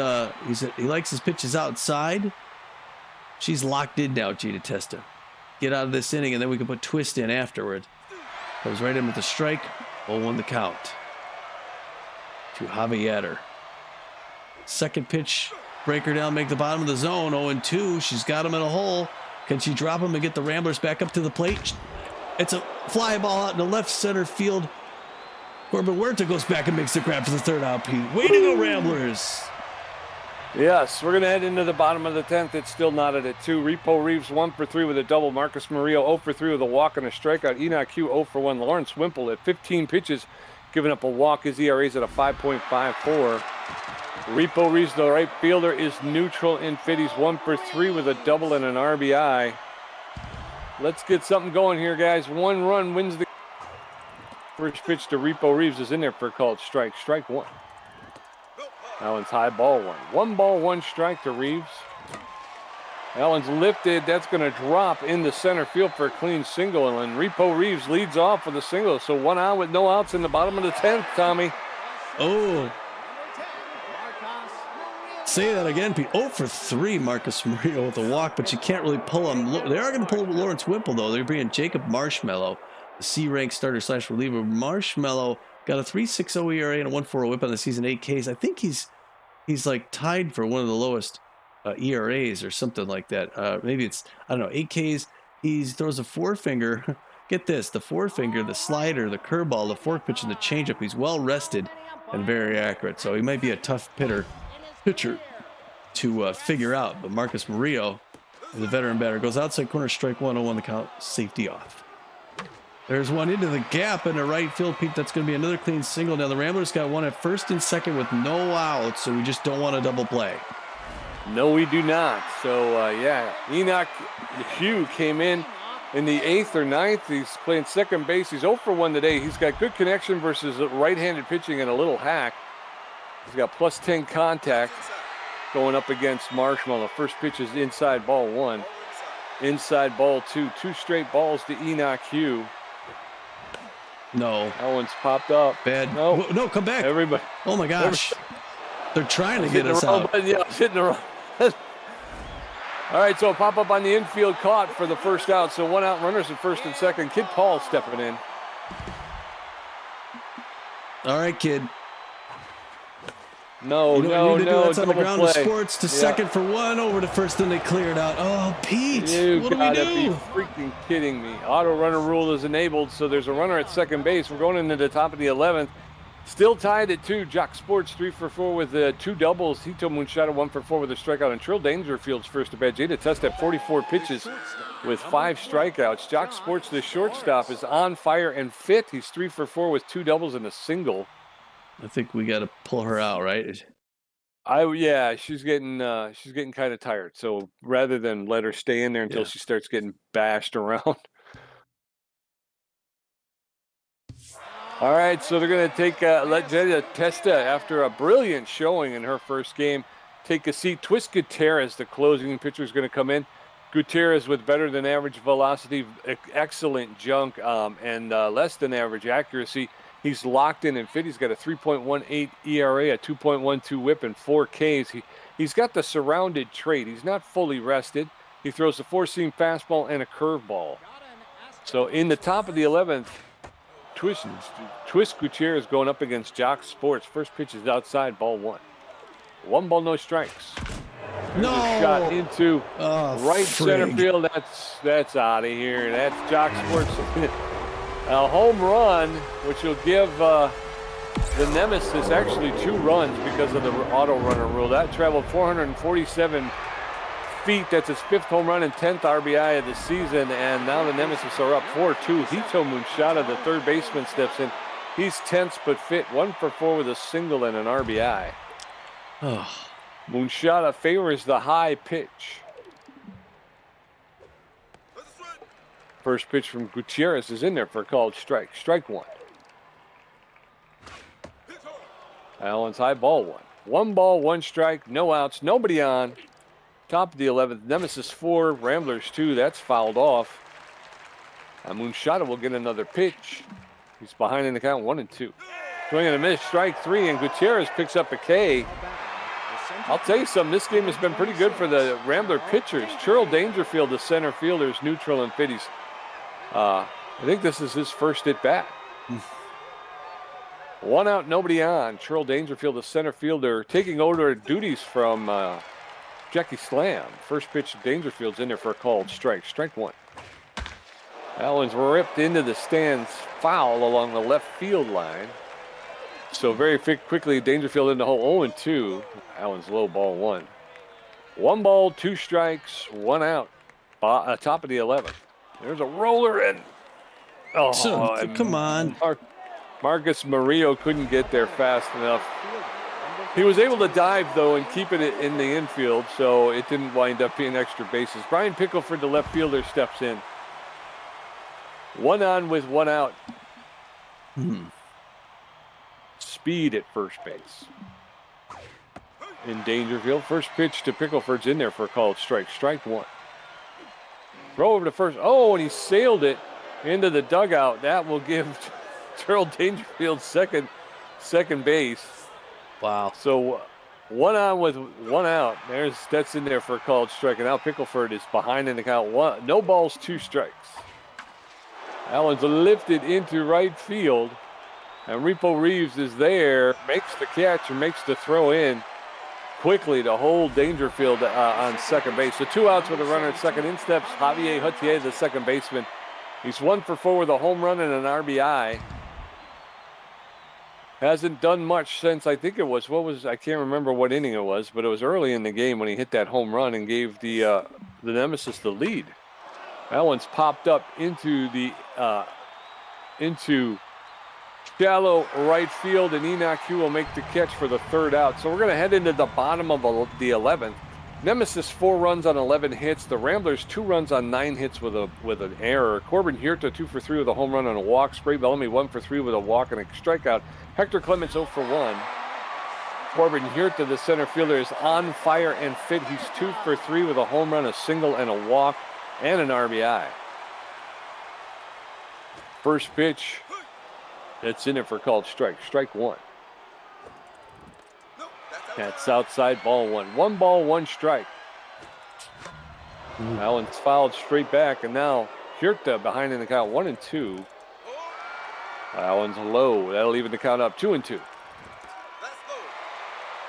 he likes his pitches outside. She's locked in now, Jada Testa. Get out of this inning, and then we can put Twist in afterward. Comes right in with the strike. 0-1 the count. To Javi Yetter. Second pitch, breaker down, make the bottom of the zone. 0-2. She's got him in a hole. Can she drop him and get the Ramblers back up to the plate? It's a fly ball out in the left center field. Corbin Huerta goes back and makes the grab for the third out, Pete. Way to go, Ramblers. Yes, we're going to head into the bottom of the 10th. It's still knotted at 2. Repo Reeves 1 for 3 with a double. Marcus Murillo 0 for 3 with a walk and a strikeout. Enoch Q 0 for 1. Lawrence Wimple at 15 pitches, giving up a walk. His ERA is at a 5.54. Repo Reeves, the right fielder, is neutral in fit. He's 1 for 3 with a double and an RBI. Let's get something going here, guys. 1 run wins the first pitch to Repo Reeves is in there for a called strike. Strike 1. That one's high, ball 1. 1 ball, 1 strike to Reeves. That one's lifted. That's going to drop in the center field for a clean single. And Repo Reeves leads off with a single. So 1 out with no outs in the bottom of the 10th, Tommy. Oh. Say that again, Pete. 0 for 3, Marcus Murillo with a walk, but you can't really pull him. They are going to pull Lawrence Wimple, though. They're bringing Jacob Marshmallow, the C-ranked starter / reliever. Marshmallow got a 3.60 ERA and a 1.40 whip on the season, 8 Ks. I think he's like tied for one of the lowest ERAs or something like that. Maybe it's, I don't know, 8 Ks. He throws a forefinger. Get this, the forefinger, the slider, the curveball, the fork pitch, and the changeup. He's well rested and very accurate. So he might be a tough pitcher to figure out. But Marcus Murillo, the veteran batter, goes outside corner, strike 1, 0-1 the count, safety off. There's one into the gap in the right field, Pete. That's going to be another clean single. Now the Ramblers got one at first and second with no outs, so we just don't want a double play. No, we do not. So, yeah, Enoch Hugh came in the 8th or 9th. He's playing second base. He's 0 for 1 today. He's got good connection versus right-handed pitching and a little hack. He's got plus 10 contact going up against Marshmallow. First pitch is inside ball 1. Inside ball 2. 2 straight balls to Enoch Hugh. No. That one's popped up. Bad. No, no, come back. Everybody. Oh, my gosh. They're trying to get us out. Yeah, hitting the wrong. All right, so pop up on the infield, caught for the first out. So 1 out, runners at first and second. Kid Paul stepping in. All right, kid. No, That's on the ground play. of sports to second for 1, over to first, then they clear it out. Oh, Pete, what do we do? You gotta be freaking kidding me. Auto runner rule is enabled, so there's a runner at second base. We're going into the top of the 11th. Still tied at 2. Jock Sports 3 for 4 with 2 doubles. Hito Moonshot 1 for 4 with a strikeout. And Trill Dangerfield's first at bat. Jada Test at 44 pitches with 5 strikeouts. Jock Sports, the shortstop, is on fire and fit. He's 3 for 4 with 2 doubles and a single. I think we got to pull her out, right? She's getting kind of tired. So rather than let her stay in there until she starts getting bashed around. All right, so they're going to take let Jada Testa, after a brilliant showing in her first game, take a seat. Twist Gutierrez, the closing pitcher, is going to come in. Gutierrez with better than average velocity, excellent junk, and less than average accuracy. He's locked in and fit. He's got a 3.18 ERA, a 2.12 whip, and 4 Ks. He's got the surrounded trait. He's not fully rested. He throws a 4-seam fastball and a curveball. So in the top of the 11th, Twist Gutierrez going up against Jock Sports. First pitch is outside, ball 1. 1 ball, no strikes. There's a shot into center field. That's out of here. That's Jock Sports. A home run, which will give the Nemesis actually 2 runs because of the auto runner rule. That traveled 447 feet. That's his 5th home run and 10th RBI of the season. And now the Nemesis are up 4-2. Hito Moonshada, the third baseman, steps in. He's tense but fit. 1 for 4 with a single and an RBI. Moonshada favors the high pitch. First pitch from Gutierrez is in there for a called strike. Strike 1. Allen's high, ball 1. 1 ball, 1 strike, no outs, nobody on. Top of the 11th, Nemesis 4, Ramblers 2. That's fouled off. Moonshada will get another pitch. He's behind in the count, 1-2. Swing and a miss, strike 3, and Gutierrez picks up a K. I'll tell you something, this game has been pretty good for the Rambler pitchers. Trill Dangerfield, the center fielder, is neutral and fit. I think this is his first at bat. 1 out, nobody on. Trill Dangerfield, the center fielder, taking over duties from Jackie Slam. First pitch, Dangerfield's in there for a called strike. Strike 1. Allen's ripped into the stands, foul along the left field line. So very quickly, Dangerfield in the hole, 0-2. Allen's low, ball 1. 1 ball, 2 strikes, 1 out. Top of the 11th. There's a roller and come on. Marcus Murillo couldn't get there fast enough. He was able to dive, though, and keep it in the infield, so it didn't wind up being extra bases. Brian Pickleford, the left fielder, steps in. 1 on with 1 out. Speed at first base. In Dangerfield, first pitch to Pickleford's in there for a called strike. Strike 1. Throw over to first. Oh, and he sailed it into the dugout. That will give Trill Dangerfield second base. Wow. So 1 on with 1 out. That's in there for a called strike. And now Pickleford is behind in the count. 1. No balls, 2 strikes. Allen's lifted into right field. And Repo Reeves is there, makes the catch and makes the throw in quickly to hold Dangerfield on second base. So 2 outs with a runner at second. In steps Javier Hutier, the second baseman. He's 1 for 4 with a home run and an RBI. Hasn't done much since, I think it was, I can't remember what inning it was, but it was early in the game when he hit that home run and gave the Nemesis the lead. That one's popped up into shallow right field, and Enoch Hugh will make the catch for the 3rd out. So we're going to head into the bottom of the 11th. Nemesis 4 runs on 11 hits. The Ramblers 2 runs on 9 hits with an error. Corbin Huerta 2 for 3 with a home run and a walk. Spray Bellamy 1 for 3 with a walk and a strikeout. Hector Clements 0 for 1. Corbin Huerta, the center fielder, is on fire and fit. He's 2 for 3 with a home run, a single, and a walk, and an RBI. First pitch. It's in it for called strike. Strike 1. That's outside, ball 1. 1 ball, 1 strike. That one's fouled straight back, and now Hirta behind in the count 1-2. That one's low. That'll even the count up 2-2.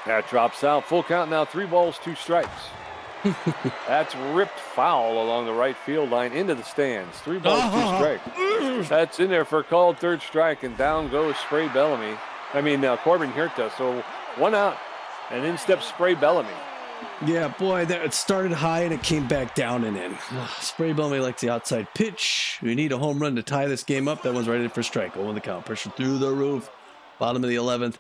That drops out. Full count now. 3 balls, 2 strikes. That's ripped foul along the right field line into the stands. 3 balls, 2 strikes. That's in there for a called third strike, and down goes Corbin Hirta. So 1 out, and in steps Spray Bellamy. Yeah, boy, it started high and it came back down and in. Spray Bellamy likes the outside pitch. We need a home run to tie this game up. That one's right in for strike. 0 in the count. Pressure through the roof. Bottom of the 11th.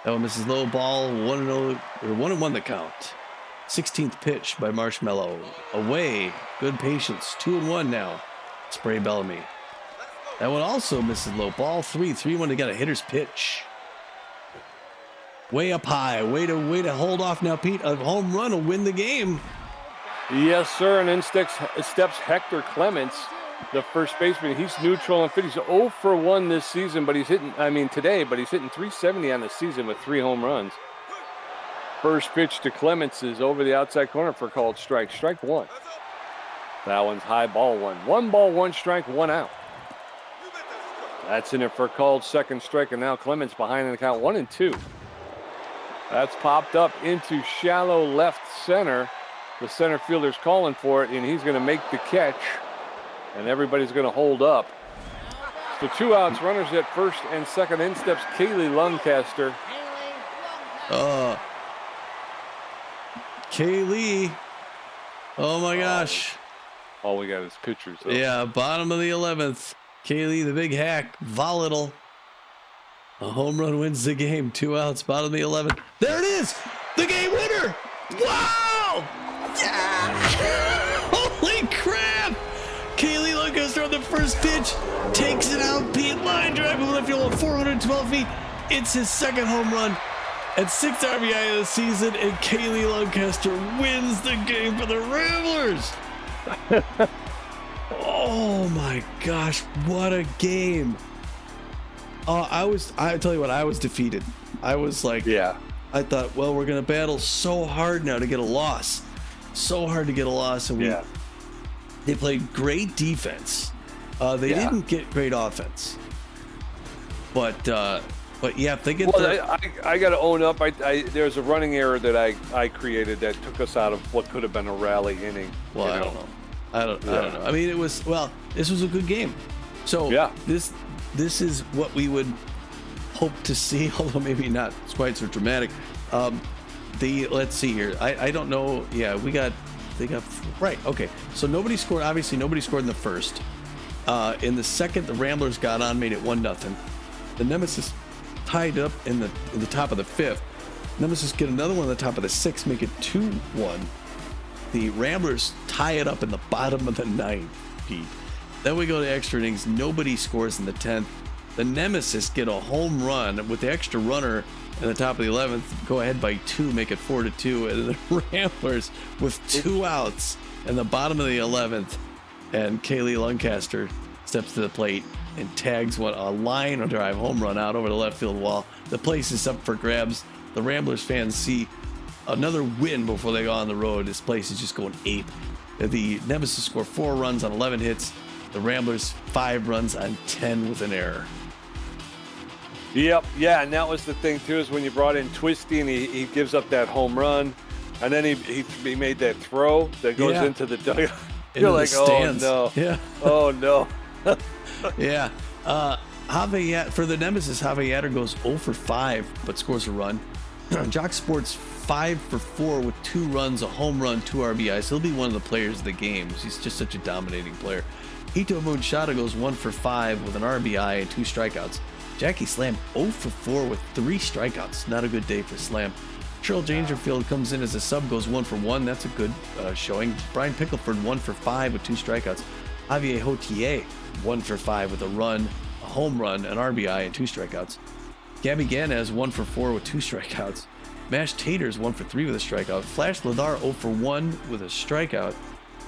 That one misses low ball. 1-0 or 1-1 the count. 16th pitch by Marshmallow. Away. Good patience. 2-1 now. Spray Bellamy. That one also misses low ball. 3-1 to get a hitter's pitch. Way up high. Way to hold off now, Pete. A home run will win the game. Yes, sir. And in steps Hector Clements, the first baseman. He's neutral and fit. He's 0 for 1 this season, but he's hitting 370 on the season with 3 home runs. First pitch to Clements is over the outside corner for a called strike. Strike 1. That one's high, ball 1. 1 ball, 1 strike, 1 out. That's in it for a called second strike, and now Clements behind in the count 1-2. That's popped up into shallow left center. The center fielder's calling for it, and he's going to make the catch, and everybody's going to hold up. So 2 outs, runners at first and second. In steps Kaylee Luncaster. Kaylee. Oh my gosh. All we got is pitchers. Though. Yeah, bottom of the 11th. Kaylee, the big hack, volatile. A home run wins the game. 2 outs, bottom of the 11th. There it is! The game winner! Wow! Yeah! Holy crap! Kaylee Luncaster on the first pitch takes it out. Pete line drive over left field 412 feet. It's his second home run and 6th RBI of the season, and Kaylee Luncaster wins the game for the Ramblers. Oh my gosh, what a game. I tell you what, I was defeated. I was like, I thought, well, we're going to battle so hard now to get a loss. So hard to get a loss. And they played great defense. They didn't get great offense. But yeah, if they get I got to own up. There's a running error that I created that took us out of what could have been a rally inning. Well, I don't know. I mean, this was a good game. So this is what we would hope to see, although maybe not quite so dramatic. Let's see here. I don't know. Yeah, they got right. Okay. So nobody scored. Obviously, nobody scored in the first. In the second, the Ramblers got on, made it 1-0. The Nemesis tied up in the top of the 5th. Nemesis get another one in the top of the 6th, make it 2-1. The Ramblers tie it up in the bottom of the 9th, Pete. Then we go to extra innings. Nobody scores in the 10th. The Nemesis get a home run with the extra runner in the top of the 11th. Go ahead by 2, make it 4-2. And the Ramblers with 2 outs in the bottom of the 11th. And Kaylee Luncaster steps to the plate and tags a line drive home run out over the left field wall. The place is up for grabs. The Ramblers fans see another win before they go on the road. This place is just going ape. The Nemesis score 4 runs on 11 hits. The Ramblers 5 runs on 10 with an error. Yep, yeah, and that was the thing too, is when you brought in Twisty and he gives up that home run, and then he made that throw that goes into the dugout. You're like, oh no, oh no. Yeah. For the Nemesis, Javier goes 0 for 5, but scores a run. Jock Sports 5 for 4 with 2 runs, a home run, 2 RBIs. He'll be one of the players of the game. He's just such a dominating player. Hito Moonshada goes 1 for 5 with an RBI and 2 strikeouts. Jackie Slam 0 for 4 with 3 strikeouts. Not a good day for Slam. Cheryl Dangerfield comes in as a sub, goes 1 for 1. That's a good showing. Brian Pickleford 1 for 5 with 2 strikeouts. Javier Hotier 1 for 5 with a run, a home run, an RBI, and 2 strikeouts. Gabby Ganez 1 for 4 with 2 strikeouts. Mash Taters 1 for 3 with a strikeout. Flash Ladar 0 for 1 with a strikeout.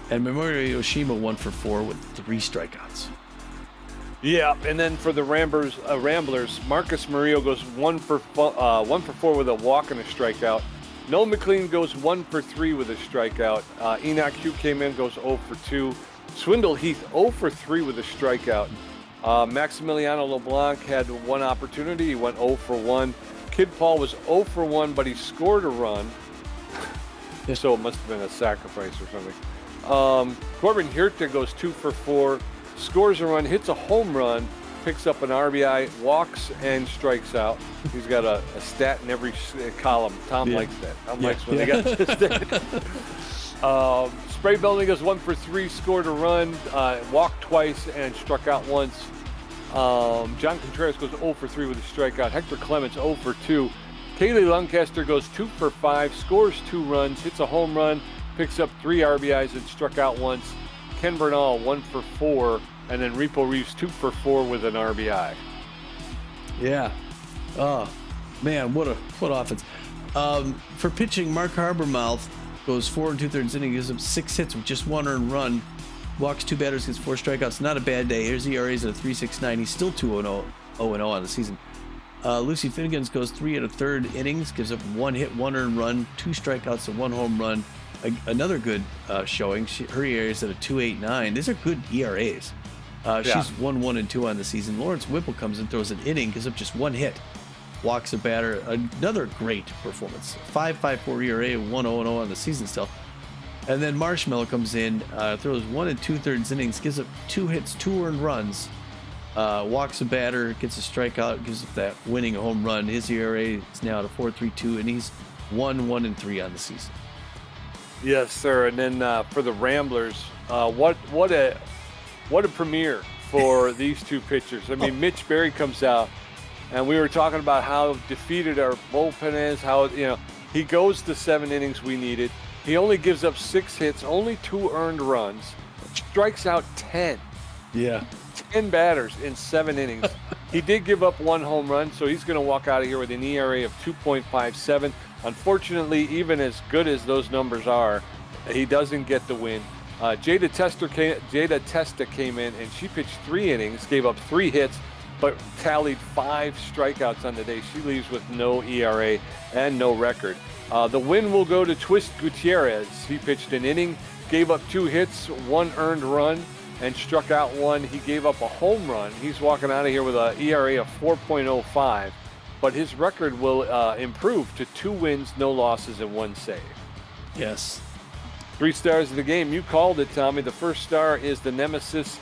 And Memorial Yoshima 1 for 4 with 3 strikeouts. Yeah, and then for the Ramblers, Marcus Murillo goes 1 for 4 with a walk and a strikeout. Noah McLean goes 1 for 3 with a strikeout. Enoch Hugh came in, goes 0 for 2. Swindle Heath 0 for 3 with a strikeout. Maximiliano LeBlanc had one opportunity. He went 0 for 1. Kid Paul was 0 for 1, but he scored a run. So it must have been a sacrifice or something. Corbin Hirta goes 2 for 4, scores a run, hits a home run, picks up an RBI, walks, and strikes out. He's got a stat in every column. Tom likes that. Tom likes when they got this. Spray Belding goes 1 for 3, scored a run, walked twice, and struck out once. John Contreras goes 0 for 3 with a strikeout. Hector Clements 0 for 2. Kaylee Lancaster goes 2 for 5, scores 2 runs, hits a home run, picks up 3 RBIs, and struck out once. Ken Bernal 1 for 4, and then Repo Reeves 2 for 4 with an RBI. Yeah. Oh, man, what offense. For pitching, Mark Habermouth goes 4 2/3 innings, gives up 6 hits with just 1 earned run, walks 2 batters, gets 4 strikeouts. Not a bad day. Here's ERA's at a 3.69. He's still 2-0 on the season. Lucy Finnegan goes 3 1/3 innings, gives up 1 hit, 1 earned run, 2 strikeouts, and 1 home run. Another good showing. Her ERA's at a 2.89. These are good ERAs. She's 1-1 and 2 on the season. Lawrence Whipple comes and throws an inning, gives up just 1 hit, walks a batter. Another great performance. 5.54 ERA, 1-0 on the season still. And then Marshmallow comes in, throws 1 2/3 innings, gives up 2 hits, 2 earned runs, walks a batter, gets a strikeout, gives up that winning home run. His ERA is now at a 4.32, and he's 1-1 and 3 on the season. Yes, sir. And then for the Ramblers, what a premiere for these two pitchers. I mean, Mitch Berry comes out, and we were talking about how defeated our bullpen is, how, he goes to 7 innings we needed. He only gives up 6 hits, only 2 earned runs, strikes out 10. Yeah. 10 batters in 7 innings. He did give up 1 home run, so he's going to walk out of here with an ERA of 2.57. Unfortunately, even as good as those numbers are, he doesn't get the win. Jada Testa came in, and she pitched 3 innings, gave up 3 hits, but tallied 5 strikeouts on the day. She leaves with no ERA and no record. The win will go to Twist Gutierrez. He pitched an inning, gave up 2 hits, 1 earned run, and struck out 1. He gave up a home run. He's walking out of here with an ERA of 4.05, but his record will improve to 2 wins, no losses, and 1 save. Yes. 3 stars of the game. You called it, Tommy. The first star is the Nemesis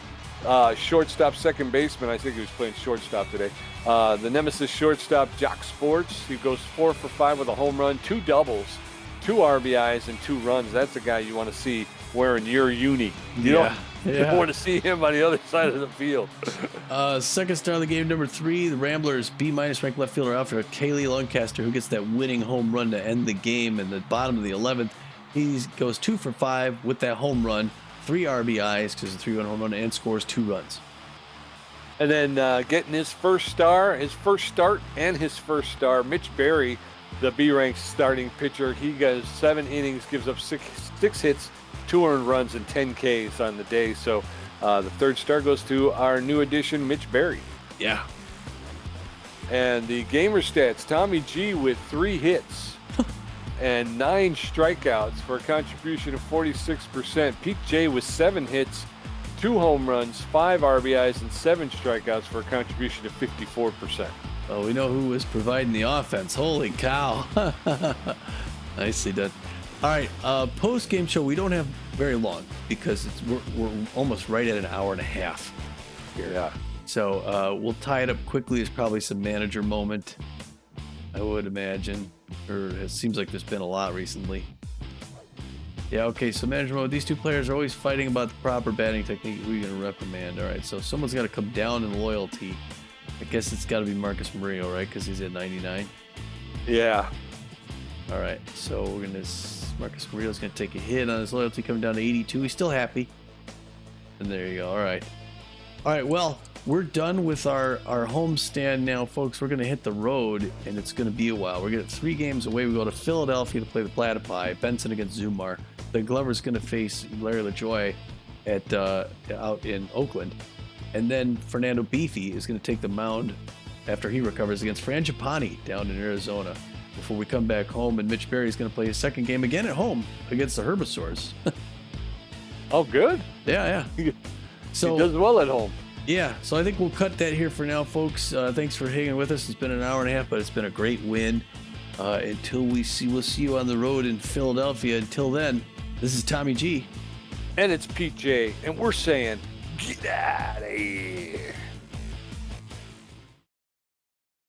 shortstop, second baseman. I think he was playing shortstop today. The Nemesis shortstop, Jock Sports. He goes 4 for 5 with a home run, 2 doubles, 2 RBIs, and 2 runs. That's a guy you want to see wearing your uni. You don't want to see him on the other side of the field. Second star of the game, number 3, the Ramblers, B- ranked left fielder outfielder Kaylee Lancaster, who gets that winning home run to end the game in the bottom of the 11th. He goes 2 for 5 with that home run, 3 RBIs because of a 3-run home run, and scores 2 runs. And then getting his first start, and his first star, Mitch Berry, the B-ranked starting pitcher. He goes 7 innings, gives up 6 hits, 2 earned runs, and 10 Ks on the day. So the third star goes to our new addition, Mitch Berry. Yeah. And the gamer stats, Tommy G with 3 hits and 9 strikeouts for a contribution of 46%. Pete J with 7 hits, 2 home runs, 5 RBIs, and 7 strikeouts for a contribution of 54%. Well, we know who was providing the offense. Holy cow. Nicely done. All right, post-game show, we don't have very long because we're almost right at an hour and a half here. Yeah. So we'll tie it up quickly. There's probably some manager moment, I would imagine. Or it seems like there's been a lot recently. Yeah, okay, so manager mode. These 2 players are always fighting about the proper batting technique. Who are you going to reprimand? All right, so someone's got to come down in loyalty. I guess it's got to be Marcus Murillo, right? Because he's at 99. Yeah. All right, so Marcus Murillo's going to take a hit on his loyalty, coming down to 82. He's still happy. And there you go. All right, well, we're done with our home stand now, folks. We're going to hit the road, and it's going to be a while. We're going to 3 games away. We go to Philadelphia to play the Platypi. Benson against Zumar. The Glover's going to face Larry LaJoy out in Oakland. And then Fernando Beefy is going to take the mound after he recovers against Frangipani down in Arizona. before we come back home. And Mitch Berry is going to play his second game again at home against the Herbivores. Oh, good. Yeah. So he does well at home. Yeah, so I think we'll cut that here for now, folks. Thanks for hanging with us. It's been an hour and a half, but it's been a great win. We'll see you on the road in Philadelphia. Until then, this is Tommy G. And it's Pete J. And we're saying, get out of here.